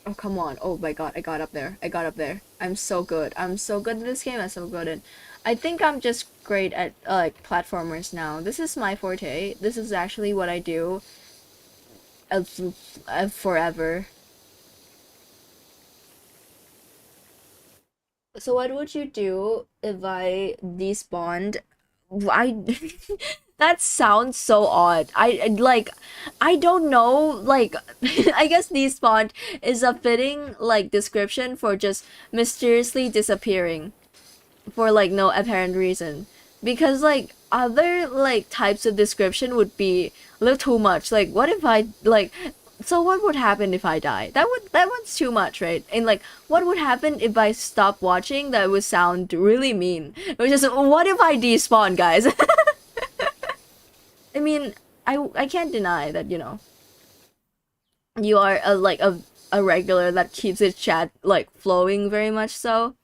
A: Oh, come on. Oh my god, I got up there. I got up there. I'm so good. I'm so good at this game. I'm so good at... I think I'm just great at, like, platformers now. This is my forte. This is actually what I do forever. So what would you do if I despawned? I that sounds so odd. Like I don't know, like I guess despawned is a fitting like description for just mysteriously disappearing for like no apparent reason. Because like other like types of description would be a little too much. Like what if I like so what would happen if I die? That one's too much, right? And like what would happen if I stop watching? That would sound really mean. Which is what if I despawn, guys? I mean, I can't deny that, you know, you are a regular that keeps its chat like flowing very much so.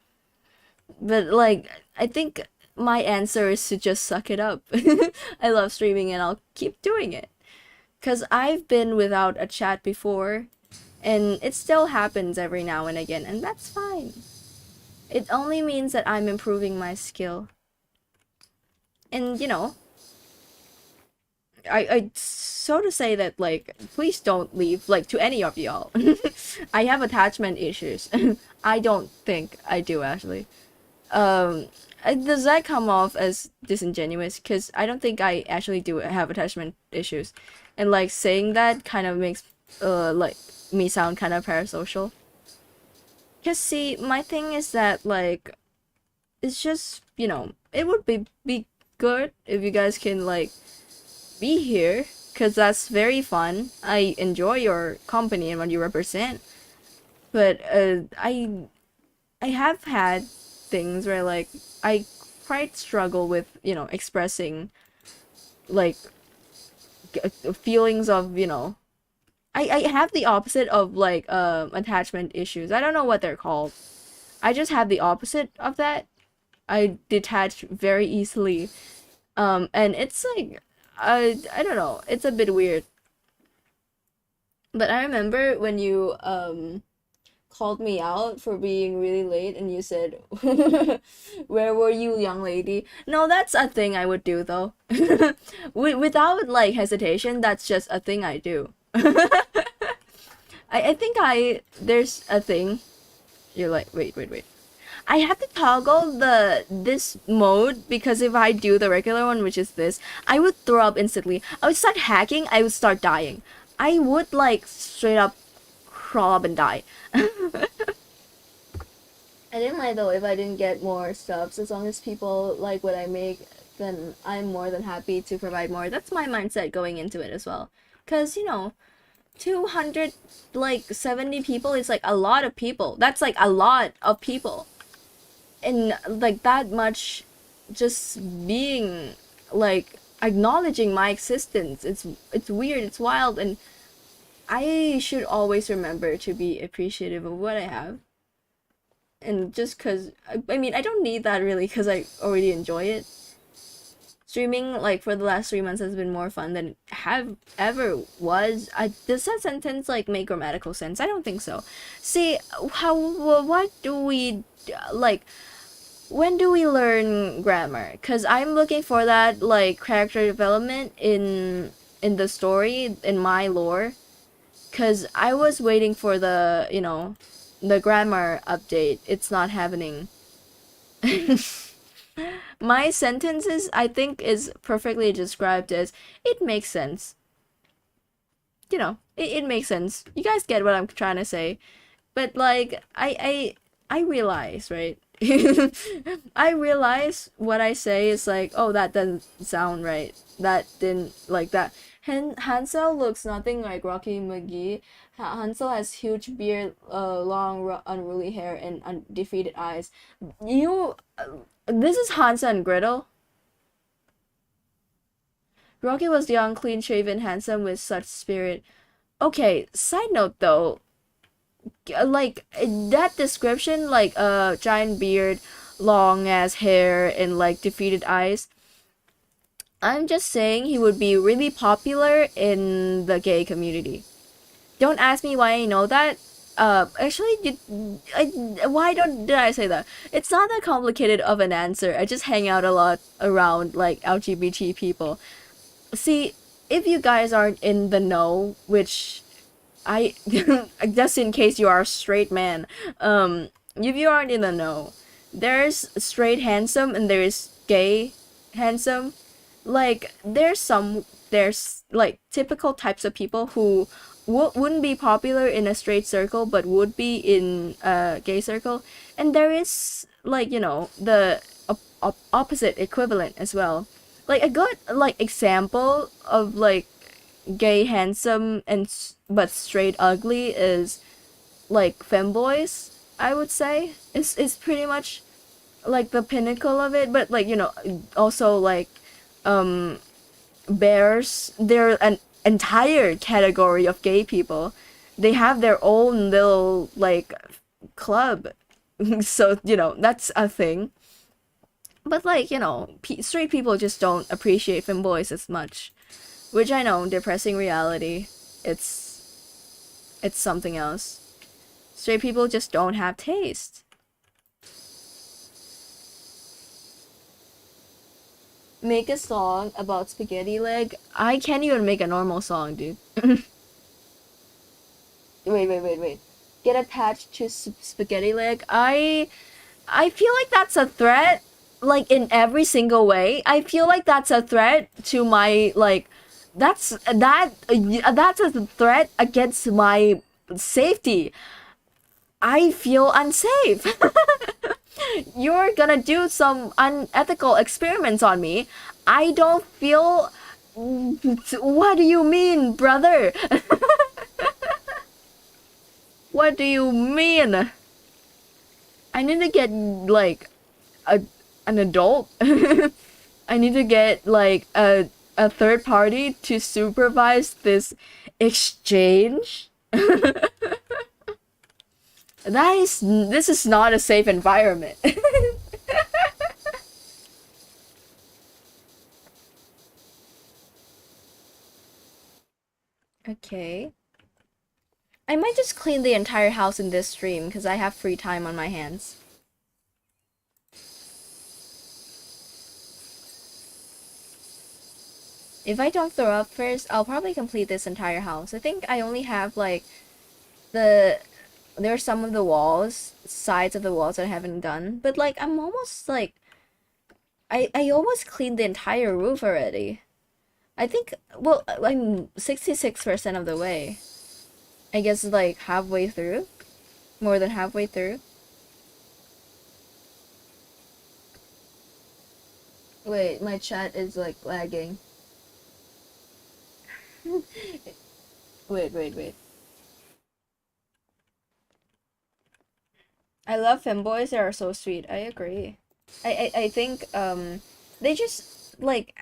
A: But like I think my answer is to just suck it up. I love streaming and I'll keep doing it. Cause I've been without a chat before and it still happens every now and again, and that's fine. It only means that I'm improving my skill. And you know, I so to say that like please don't leave like to any of y'all. I have attachment issues. I don't think I do actually. Um does that come off as disingenuous? Because I don't think I actually do have attachment issues, and like saying that kind of makes like me sound kind of parasocial. Because see, my thing is that like it's just, you know, it would be good if you guys can like be here, because that's very fun. I enjoy your company and what you represent. But I have had things where like I quite struggle with, you know, expressing like feelings of, you know, I have the opposite of like attachment issues. I don't know what they're called. I just have the opposite of that. I detach very easily. And it's like I don't know, it's a bit weird. But I remember when you called me out for being really late and you said, where were you, young lady? No, that's a thing I would do though. Without like hesitation, that's just a thing I do. I think there's a thing. You're like, wait. I have to toggle this mode because if I do the regular one, which is this, I would throw up instantly. I would start hacking, I would start dying. I would like straight up crawl up and die. I didn't mind though if I didn't get more subs. As long as people like what I make, then I'm more than happy to provide more. That's my mindset going into it as well. Cause you know, 200 like 70 people is like a lot of people. That's like a lot of people. And like that much just being like acknowledging my existence. It's weird, it's wild, and I should always remember to be appreciative of what I have. And just because I mean I don't need that really because I already enjoy it. Streaming like for the last 3 months has been more fun than have ever was. Does that sentence like make grammatical sense? I don't think so. See, what do we like? When do we learn grammar? Because I'm looking for that like character development in the story, in my lore. Because I was waiting for the, you know, the grammar update. It's not happening. My sentences, I think, is perfectly described as, it makes sense. You know, it makes sense. You guys get what I'm trying to say. But like, I realize, right? I realize what I say is like, oh, that doesn't sound right. That didn't like that. Hansel looks nothing like Rocky McGee. Hansel has huge beard, long, unruly hair, and undefeated eyes. You, this is Hansel and Gretel. Rocky was young, clean-shaven, handsome, with such spirit. Okay, side note though, like that description, like a giant beard, long ass hair and like defeated eyes. I'm just saying he would be really popular in the gay community. Don't ask me why I know that. Actually, why don't did I say that? It's not that complicated of an answer. I just hang out a lot around like LGBT people. See, if you guys aren't in the know, which I just in case you are a straight man, if you aren't in the know, there's straight handsome and there's gay handsome. Like there's like typical types of people who wouldn't be popular in a straight circle but would be in a gay circle, and there is like the opposite equivalent as well. Like a good like example of like gay handsome and but straight ugly is like femboys. I would say is pretty much like the pinnacle of it, but like also like bears, they're an entire category of gay people. They have their own little like club. So that's a thing. But like straight people just don't appreciate femboys as much, which I know, depressing reality. It's something else. Straight people just don't have taste. Make a song about spaghetti leg. I can't even make a normal song, dude. Wait. Get attached to spaghetti leg. I feel like that's a threat, like in every single way. I feel like that's a threat to my like, that's a threat against my safety. I feel unsafe. You're gonna do some unethical experiments on me. I don't feel. What do you mean, brother? What do you mean? I need to get like a an adult. I need to get like a third party to supervise this exchange. This is not a safe environment. Okay. I might just clean the entire house in this stream because I have free time on my hands. If I don't throw up first, I'll probably complete this entire house. I think I only have like there's some of the sides of the walls that I haven't done, but like I'm almost like I almost cleaned the entire roof already. I think, well, I'm 66% of the way. I guess like halfway through, more than halfway through. Wait, my chat is like lagging. Wait. I love femboys. They are so sweet. I agree. I think they just like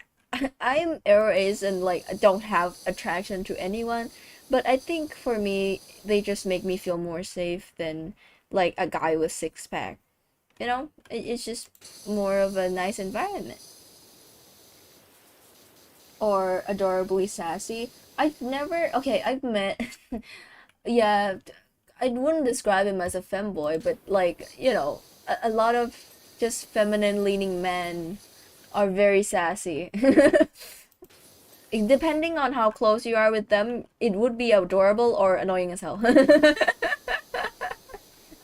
A: I'm aries and like I don't have attraction to anyone, but I think for me they just make me feel more safe than like a guy with six pack. It's just more of a nice environment. Or adorably sassy. I've met yeah, I wouldn't describe him as a femboy, but like, a lot of just feminine leaning men are very sassy. Depending on how close you are with them, it would be adorable or annoying as hell.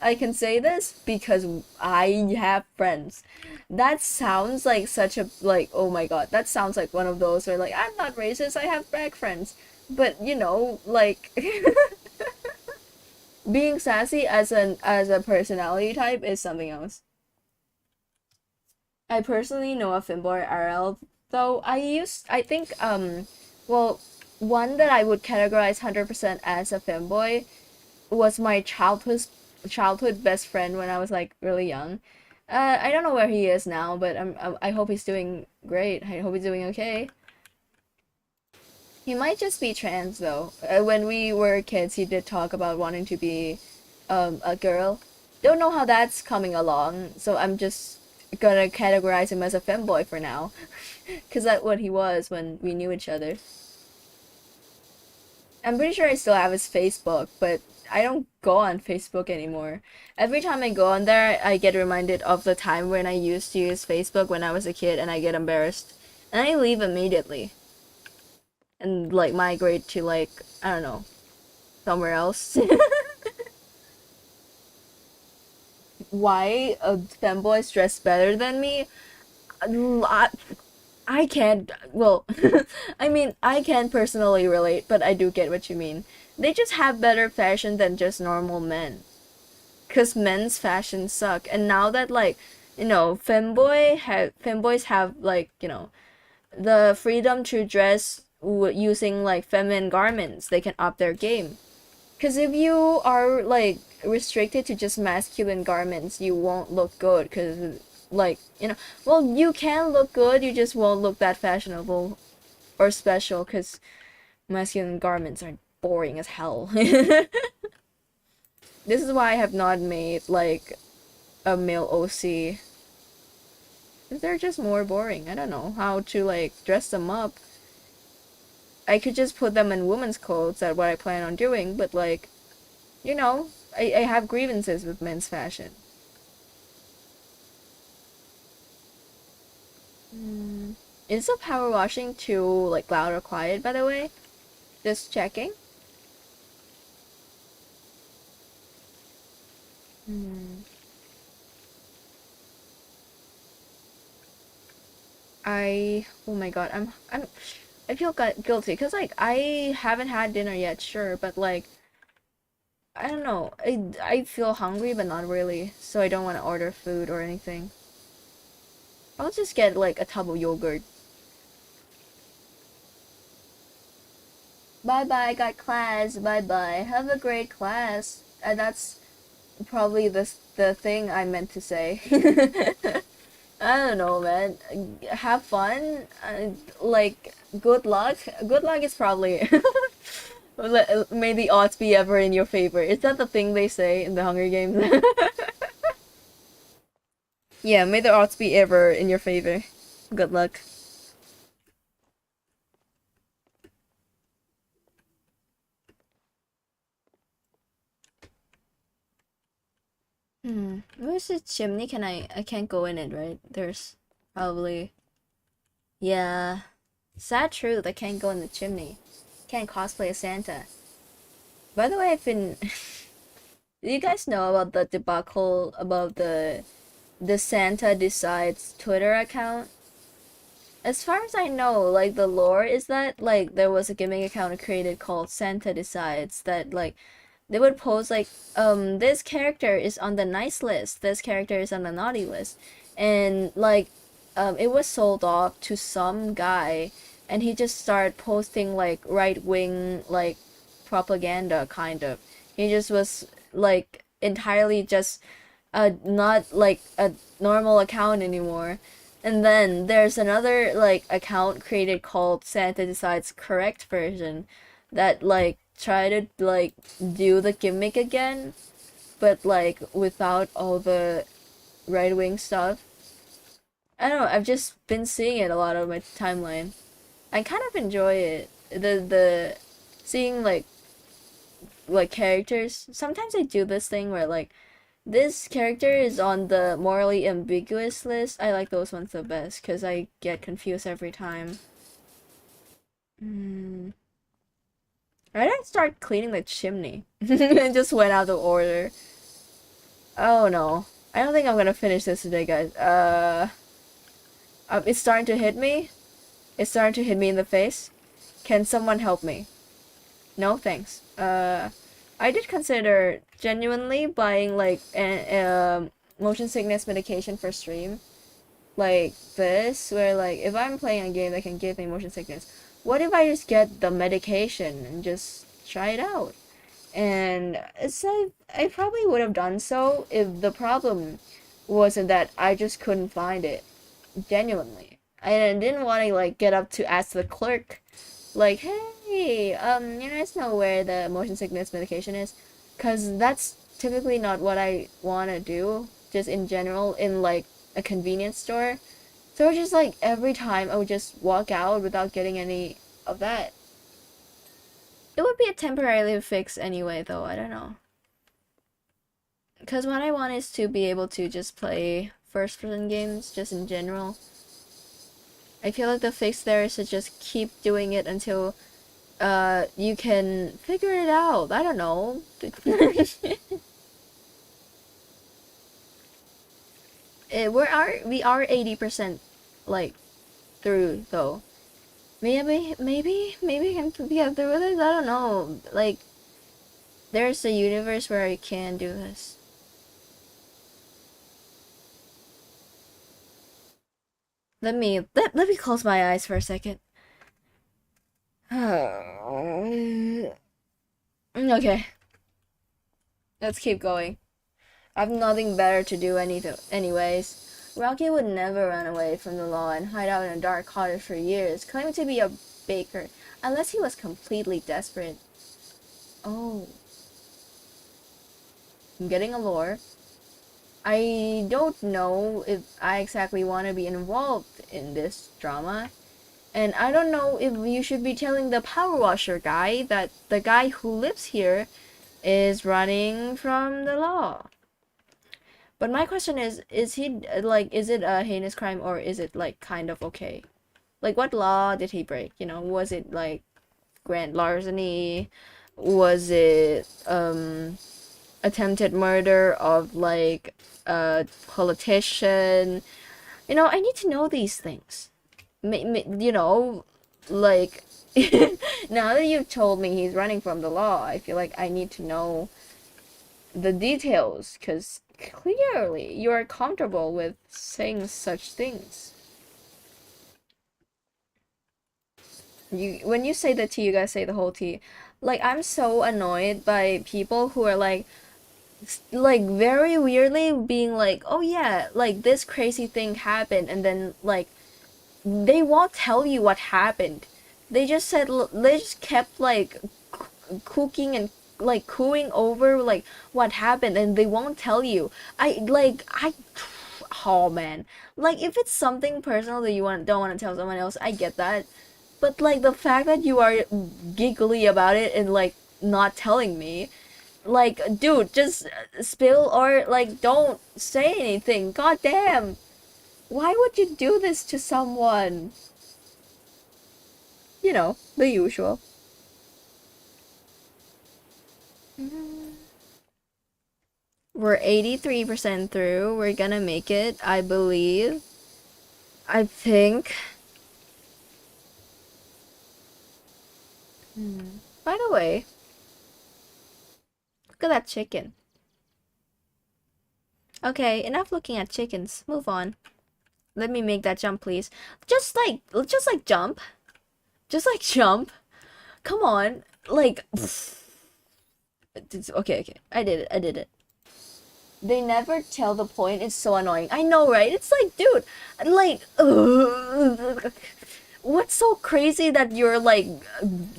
A: I can say this because I have friends. That sounds like such a like, oh my god, that sounds like one of those where like I'm not racist, I have black friends. But like being sassy as a personality type is something else. I personally know a femboy RL, though I think well, one that I would categorize 100% as a femboy was my childhood best friend when I was like really young. I don't know where he is now, but I hope he's doing great. I hope he's doing okay. He might just be trans though. When we were kids, he did talk about wanting to be a girl. Don't know how that's coming along, so I'm just gonna categorize him as a femboy for now, because that's what he was when we knew each other. I'm pretty sure I still have his Facebook, but I don't go on Facebook anymore. Every time I go on there, I get reminded of the time when I used to use Facebook when I was a kid, and I get embarrassed. And I leave immediately. And, like, migrate to, like, I don't know, somewhere else. Why a femboys dress better than me? I, I can't, well, I mean, I can't personally relate, but I do get what you mean. They just have better fashion than just normal men. Cause men's fashion suck, and now that, like, femboys have, like, the freedom to dress using, like, feminine garments, they can up their game. Cause if you are, like, restricted to just masculine garments, you won't look good. Cause, like, well, you can look good, you just won't look that fashionable or special. Cause masculine garments are boring as hell. This is why I have not made, like, a male OC. They're just more boring. I don't know how to, like, dress them up. I could just put them in women's clothes. That's what I plan on doing, but, like, I have grievances with men's fashion. Is the power washing too, like, loud or quiet, by the way? Just checking. Hmm. Oh my god, I feel guilty because, like, I haven't had dinner yet, sure, but, like, I don't know. I feel hungry, but not really, so I don't want to order food or anything. I'll just get, like, a tub of yogurt. Bye bye, I got class. Bye bye. Have a great class. And that's probably the thing I meant to say. I don't know, man. Have fun. Like, good luck. Good luck is probably. May the odds be ever in your favor. Is that the thing they say in the Hunger Games? Yeah, may the odds be ever in your favor. Good luck. Where's the chimney? I can't go in it, right? There's probably, yeah. Sad truth, I can't go in the chimney. Can't cosplay as Santa. By the way, I've been do you guys know about the debacle about the Santa Decides Twitter account? As far as I know, like, the lore is that, like, there was a gaming account created called Santa Decides that, like, they would post, like, this character is on the nice list, this character is on the naughty list, and, like, it was sold off to some guy, and he just started posting, like, right-wing, like, propaganda, kind of. He just was, like, entirely just not, like, a normal account anymore. And then there's another, like, account created called Santa Decides Correct Version that, like, try to, like, do the gimmick again, but, like, without all the right wing stuff. I don't know, I've just been seeing it a lot on my timeline. I kind of enjoy it. The seeing, like characters. Sometimes I do this thing where, like, this character is on the morally ambiguous list. I like those ones the best because I get confused every time. Mm. I didn't start cleaning the chimney. It just went out of order. Oh no. I don't think I'm gonna finish this today, guys. It's starting to hit me. It's starting to hit me in the face. Can someone help me? No, thanks. I did consider genuinely buying, like, a motion sickness medication for stream. Like this, where, like, if I'm playing a game that can give me motion sickness, what if I just get the medication and just try it out? And it's like, I probably would have done so if the problem wasn't that I just couldn't find it. Genuinely. I didn't want to, like, get up to ask the clerk, like, hey, you guys know where the motion sickness medication is? Because that's typically not what I want to do, just in general, in, like, a convenience store. So just like every time I would just walk out without getting any of that. It would be a temporary fix anyway, though. I don't know. Because what I want is to be able to just play first-person games, just in general. I feel like the fix there is to just keep doing it until you can figure it out. I don't know. We are 80% like through though. Maybe I can get through with it. I don't know. Like there's a universe where I can do this. Let me close my eyes for a second. Okay. Let's keep going. I've nothing better to do anyways. Rocky would never run away from the law and hide out in a dark cottage for years, claiming to be a baker, unless he was completely desperate. Oh. I'm getting a lore. I don't know if I exactly want to be involved in this drama. And I don't know if you should be telling the power washer guy that the guy who lives here is running from the law. But my question is he, like, is it a heinous crime or is it, like, kind of okay? Like, what law did he break? You know, was it, like, grand larceny? Was it, attempted murder of, like, a politician? You know, I need to know these things. You know, like, now that you've told me he's running from the law, I feel like I need to know the details, because clearly you are comfortable with saying such things. When you say the tea, you guys say the whole tea. Like, I'm so annoyed by people who are like very weirdly being like, oh yeah, like this crazy thing happened, and then like they won't tell you what happened. They just said they just kept like cooking and like cooing over like what happened, and they won't tell you. Oh man, like if it's something personal that you don't want to tell someone else, I get that. But like the fact that you are giggly about it and like not telling me, like dude, just spill or like don't say anything. God damn. Why would you do this to someone? You know, the usual. We're 83% through. We're gonna make it, I believe. I think. By the way, look at that chicken. Okay, enough looking at chickens. Move on. Let me make that jump, please. Just like jump. Just like jump. Come on. Like, okay, I did it. They never tell the point. It's so annoying. I know, right? It's like, dude, like, what's so crazy that you're like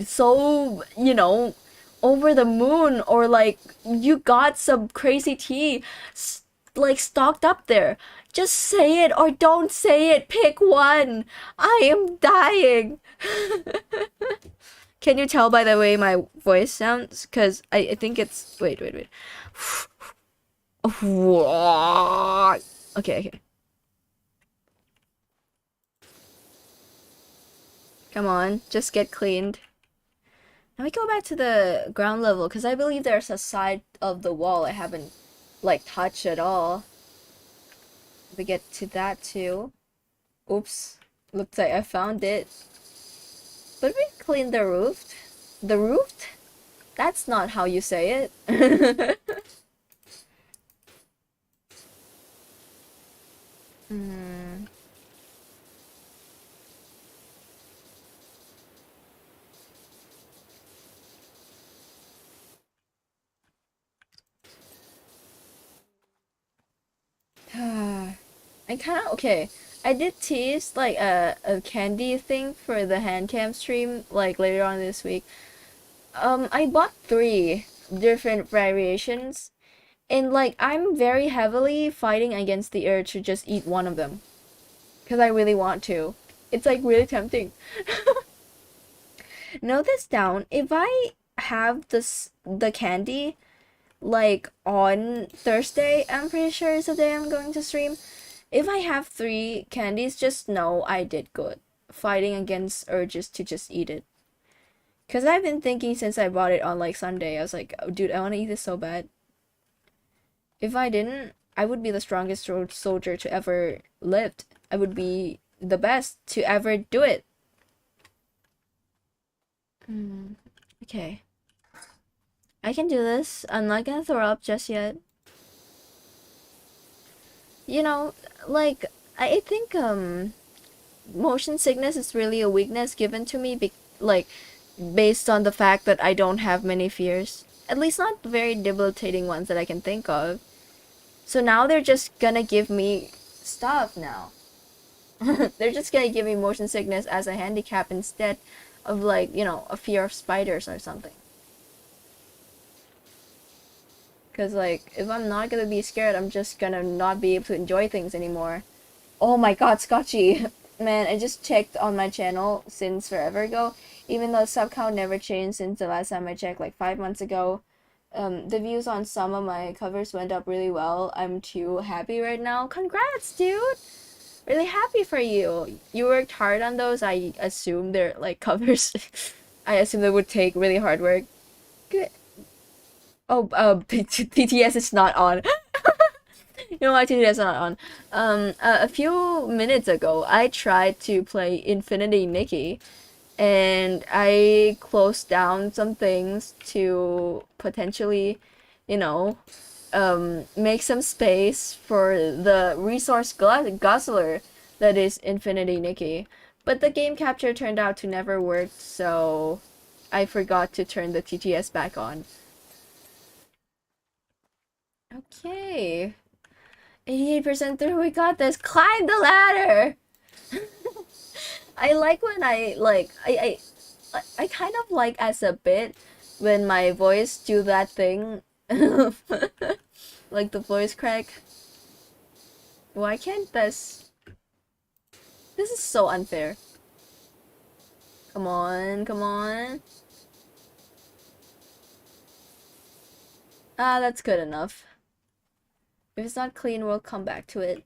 A: so, you know, over the moon, or like you got some crazy tea like stocked up there? Just say it or don't say it. Pick one. I am dying. Can you tell by the way my voice sounds? Because I think it's... Wait. Okay. Come on, just get cleaned. Now we go back to the ground level, because I believe there's a side of the wall I haven't, like, touched at all. We get to that too. Oops. Looks like I found it. But we clean the roof. The roof? That's not how you say it. I kind of... Okay. I did tease like a candy thing for the hand cam stream like later on this week. I bought 3 different variations, And like I'm very heavily fighting against the urge to just eat one of them because I really want to. It's like really tempting. Note this down. If I have the candy like on Thursday, I'm pretty sure is the day I'm going to stream. If I have 3 candies, just know I did good. Fighting against urges to just eat it. Cause I've been thinking since I bought it on like Sunday, I was like, oh, dude, I want to eat this so bad. If I didn't, I would be the strongest soldier to ever lived. I would be the best to ever do it. Okay. I can do this. I'm not gonna throw up just yet. You know, like, I think, motion sickness is really a weakness given to me, like, based on the fact that I don't have many fears. At least not very debilitating ones that I can think of. So now they're just gonna give me stuff now. They're just gonna give me motion sickness as a handicap instead of like, you know, a fear of spiders or something. Cause like, if I'm not gonna be scared, I'm just gonna not be able to enjoy things anymore. Oh my god, Scotchy! Man, I just checked on my channel since forever ago. Even though sub count never changed since the last time I checked, like 5 months ago. The views on some of my covers went up really well. I'm too happy right now. Congrats, dude! Really happy for you. You worked hard on those. I assume they're like covers. I assume they would take really hard work. Good. Oh, TTS is not on. You know why TTS is not on? A few minutes ago, I tried to play Infinity Nikki, and I closed down some things to potentially, you know, make some space for the resource guzzler that is Infinity Nikki. But the game capture turned out to never work, so I forgot to turn the TTS back on. Okay. 88% through, we got this. Climb the ladder! I like when I kind of like as a bit when my voice do that thing. Like the voice crack. Why can't this? This is so unfair. Come on, come on. Ah, that's good enough. If it's not clean, we'll come back to it.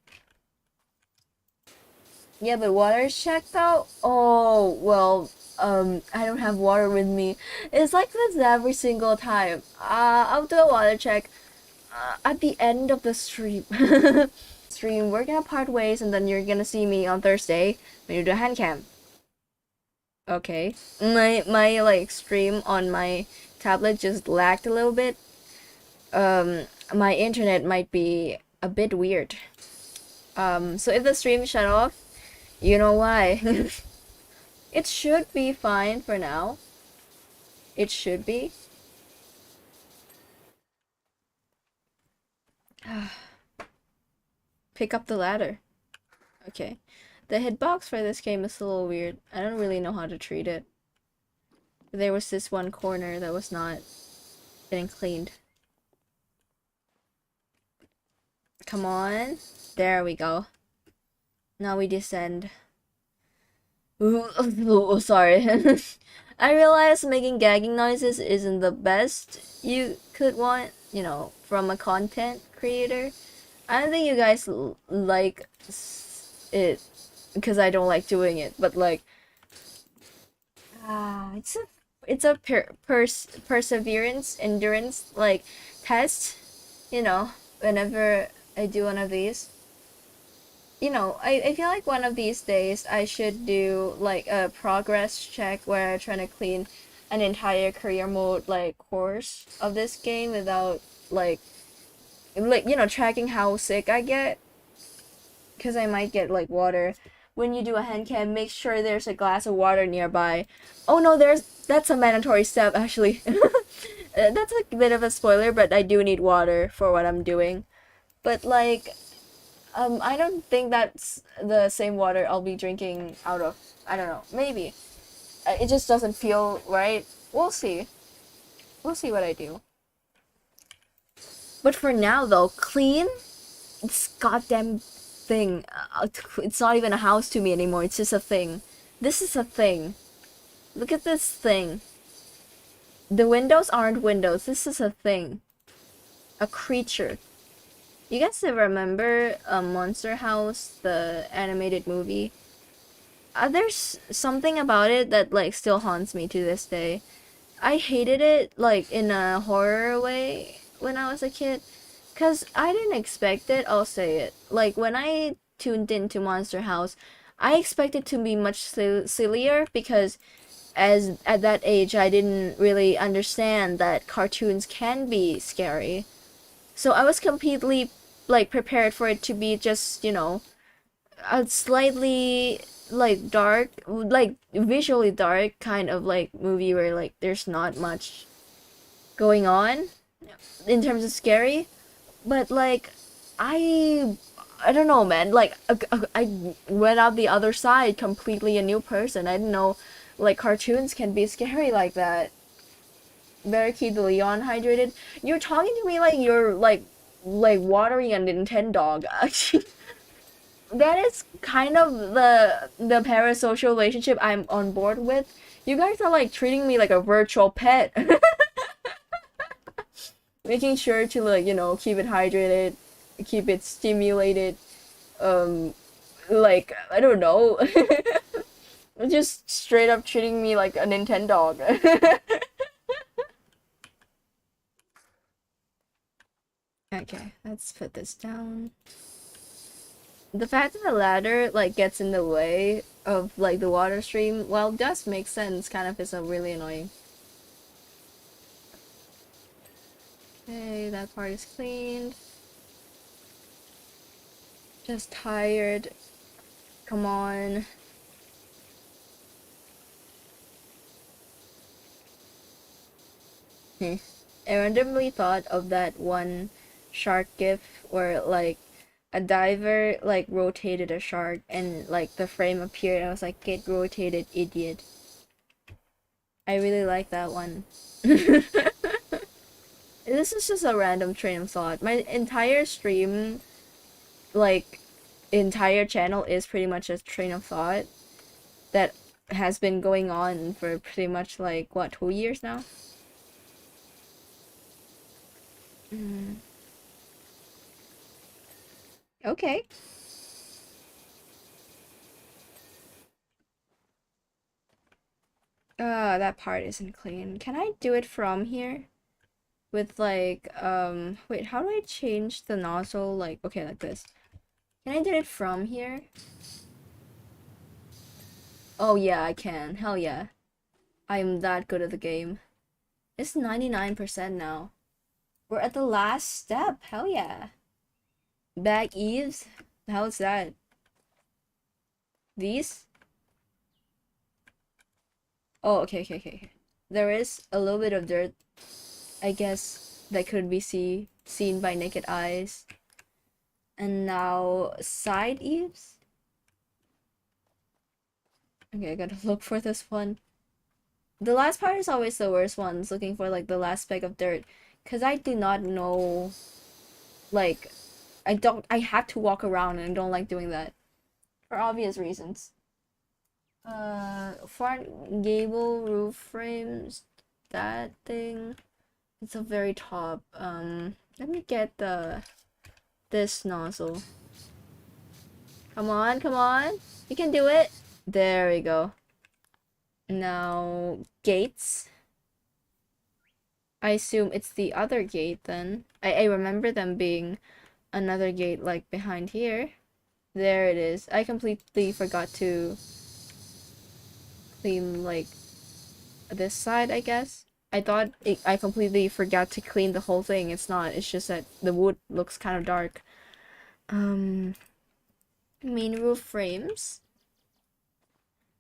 A: Yeah, but water is checked out? Oh, well, I don't have water with me. It's like this every single time. I'll do a water check at the end of the stream. We're gonna part ways and then you're gonna see me on Thursday when you do a hand cam. Okay. My like stream on my tablet just lagged a little bit. My internet might be a bit weird. So if the stream shut off, you know why. It should be fine for now. It should be. Pick up the ladder. Okay. The hitbox for this game is a little weird. I don't really know how to treat it. There was this one corner that was not getting cleaned. Come on. There we go. Now we descend. Ooh, sorry. I realize making gagging noises isn't the best you could want, you know, from a content creator. I don't think you guys like it because I don't like doing it, but like, it's a perseverance, endurance like test, you know, whenever I do one of these. You know, I feel like one of these days I should do like a progress check where I'm trying to clean an entire career mode like course of this game without like you know, tracking how sick I get, because I might get like water. When you do a hand cam, make sure there's a glass of water nearby. Oh no, that's a mandatory step actually. That's a bit of a spoiler, but I do need water for what I'm doing. But like, I don't think that's the same water I'll be drinking out of. I don't know. Maybe. It just doesn't feel right. We'll see. We'll see what I do. But for now though, clean this goddamn thing. It's not even a house to me anymore. It's just a thing. This is a thing. Look at this thing. The windows aren't windows. This is a thing. A creature. You guys remember Monster House, the animated movie? There's something about it that like still haunts me to this day. I hated it like in a horror way when I was a kid, cause I didn't expect it. I'll say it. Like when I tuned into Monster House, I expected to be much sillier because as at that age I didn't really understand that cartoons can be scary. So I was completely like prepared for it to be just, you know, a slightly like dark, like visually dark kind of like movie where like there's not much going on in terms of scary. But like I don't know, man. Like I went out the other side completely a new person. I didn't know like cartoons can be scary like that. Better keep the Leon hydrated. You're talking to me like you're like watering a Nintendo dog. That is kind of the parasocial relationship I'm on board with. You guys are like treating me like a virtual pet. Making sure to like, you know, keep it hydrated, keep it stimulated, like I don't know. Just straight up treating me like a Nintendo dog. Okay, let's put this down. The fact that the ladder like gets in the way of like the water stream, well, does make sense. Kind of is a really annoying. Okay, that part is cleaned. Just tired. Come on. I randomly thought of that one shark gif where like a diver like rotated a shark and like the frame appeared and I was like, get rotated, idiot. I really like that one. This is just a random train of thought. My entire stream, like entire channel is pretty much a train of thought that has been going on for pretty much like what, 2 years now? Mm. Okay. That part isn't clean. Can I do it from here? With like, wait, how do I change the nozzle? Like, okay, like this. Can I do it from here? Oh yeah, I can. Hell yeah. I'm that good at the game. It's 99% now. We're at the last step. Hell yeah. Back eaves? How's that? These? Oh, okay. There is a little bit of dirt, I guess, that could be seen by naked eyes. And now side eaves? Okay, I gotta look for this one. The last part is always the worst ones, looking for like the last speck of dirt. Cause I do not know, like, I had to walk around and I don't like doing that. For obvious reasons. Front gable roof frames, that thing. It's a very top. Let me get this nozzle. Come on. You can do it. There we go. Now, gates. I assume it's the other gate then. I remember them being another gate like behind here. There it is. I completely forgot to clean like this side, I guess. I completely forgot to clean the whole thing. It's not. It's just that the wood looks kind of dark. Main roof frames.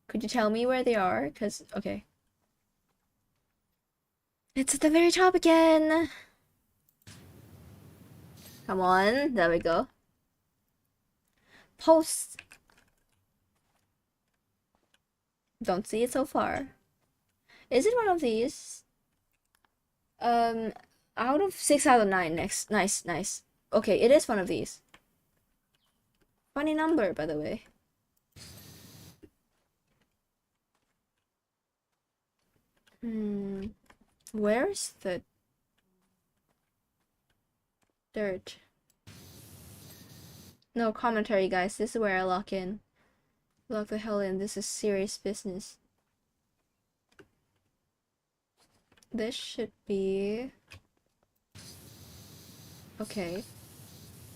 A: Could you tell me where they are? Cause okay. It's at the very top again. Come on. There we go. Posts. Don't see it so far. Is it one of these? Out of 6 out of 9. Next. Nice, nice. Okay, it is one of these. Funny number, by the way. Where's the dirt? No commentary, guys. This is where I lock in. Lock the hell in. This is serious business. This should be... Okay.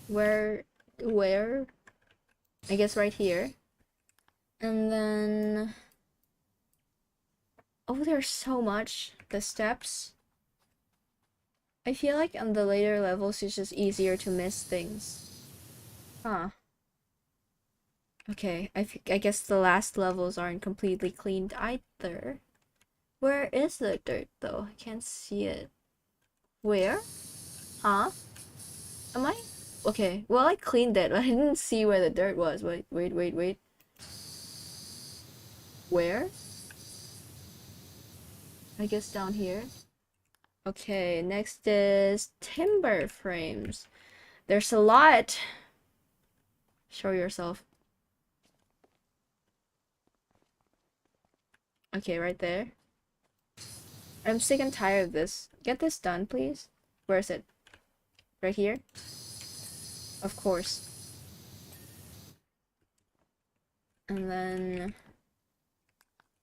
A: Where? I guess right here. And then... Oh, there's so much. The steps. I feel like on the later levels, it's just easier to miss things. Huh. Okay, I guess the last levels aren't completely cleaned either. Where is the dirt, though? I can't see it. Where? Huh? Am I? Okay, well, I cleaned it, but I didn't see where the dirt was. Wait. Where? I guess down here. Okay, next is timber frames. There's a lot. Show yourself. Okay, right there. I'm sick and tired of this. Get this done, please. Where is it? Right here? Of course. And then...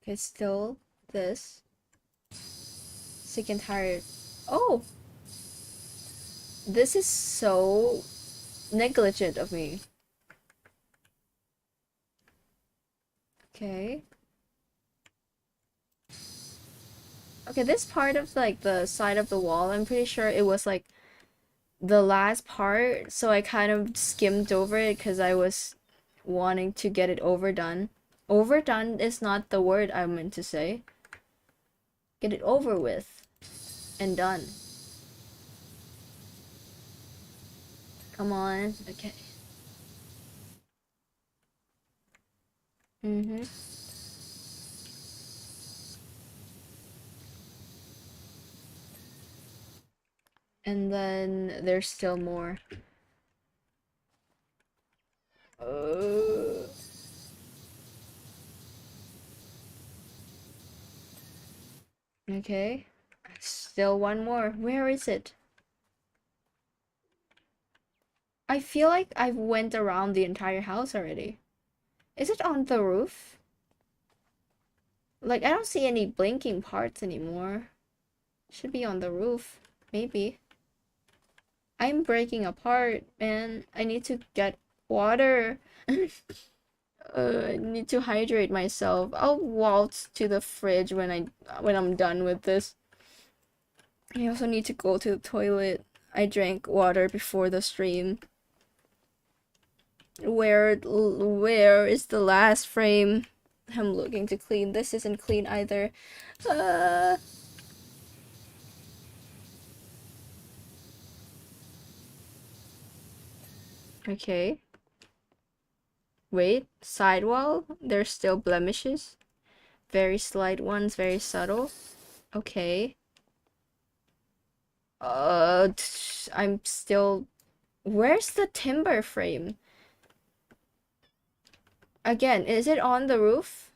A: Okay, still this. Sick and tired. Oh! This is so negligent of me. Okay. Okay, this part of like the side of the wall, I'm pretty sure it was like the last part, so I kind of skimmed over it because I was wanting to get it overdone. Overdone is not the word I meant to say. Get it over with and done. Come on. Okay. And then there's still more. Okay. Still one more. Where is it? I feel like I went around the entire house already. Is it on the roof? Like, I don't see any blinking parts anymore. Should be on the roof. Maybe. I'm breaking apart, man. I need to get water. I need to hydrate myself. I'll waltz to the fridge when I'm done with this. I also need to go to the toilet. I drank water before the stream. Where is the last frame? I'm looking to clean. This isn't clean either. Okay. Wait, sidewall? There's still blemishes. Very slight ones, very subtle. Okay. I'm still... Where's the timber frame? Again, is it on the roof?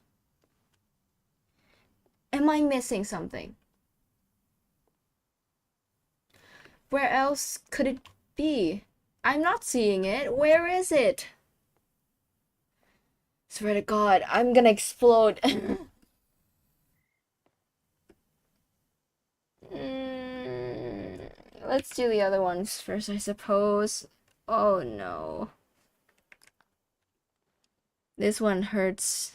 A: Am I missing something? Where else could it be? I'm not seeing it. Where is it? Swear to God, I'm gonna explode. Let's do the other ones first, I suppose. Oh no. This one hurts.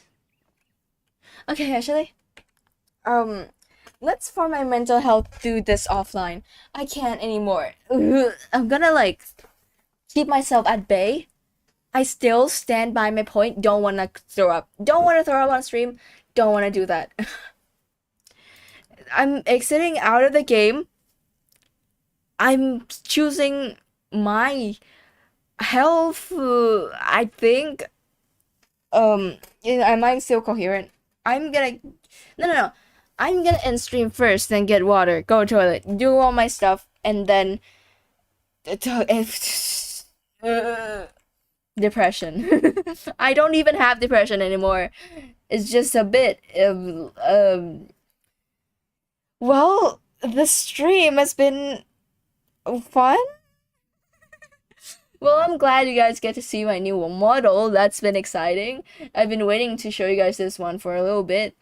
A: Okay, actually, let's for my mental health do this offline. I can't anymore. I'm gonna like keep myself at bay. I still stand by my point. Don't wanna throw up. Don't wanna throw up on stream. Don't wanna do that. I'm exiting out of the game. I'm choosing my health. I think. Am I still coherent? I'm gonna. No. I'm gonna end stream first, then get water, go toilet, do all my stuff, and then depression. I don't even have depression anymore. It's just a bit of well, the stream has been fun. Well, I'm glad you guys get to see my new model. That's been exciting. I've been waiting to show you guys this one for a little bit.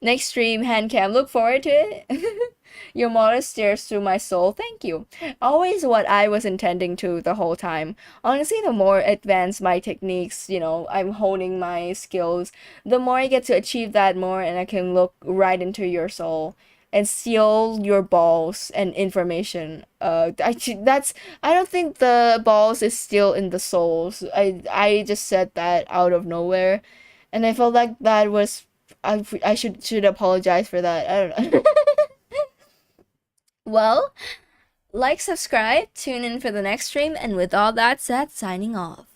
A: Next stream, hand cam. Look forward to it. Your model stares through my soul. Thank you. Always what I was intending to the whole time. Honestly, the more advanced my techniques, I'm honing my skills, the more I get to achieve that more, and I can look right into your soul and steal your balls and information. I don't think the balls is still in the souls. I just said that out of nowhere, and I felt like that was I should apologize for that. I don't know. Well, like, subscribe, tune in for the next stream, and with all that said, signing off.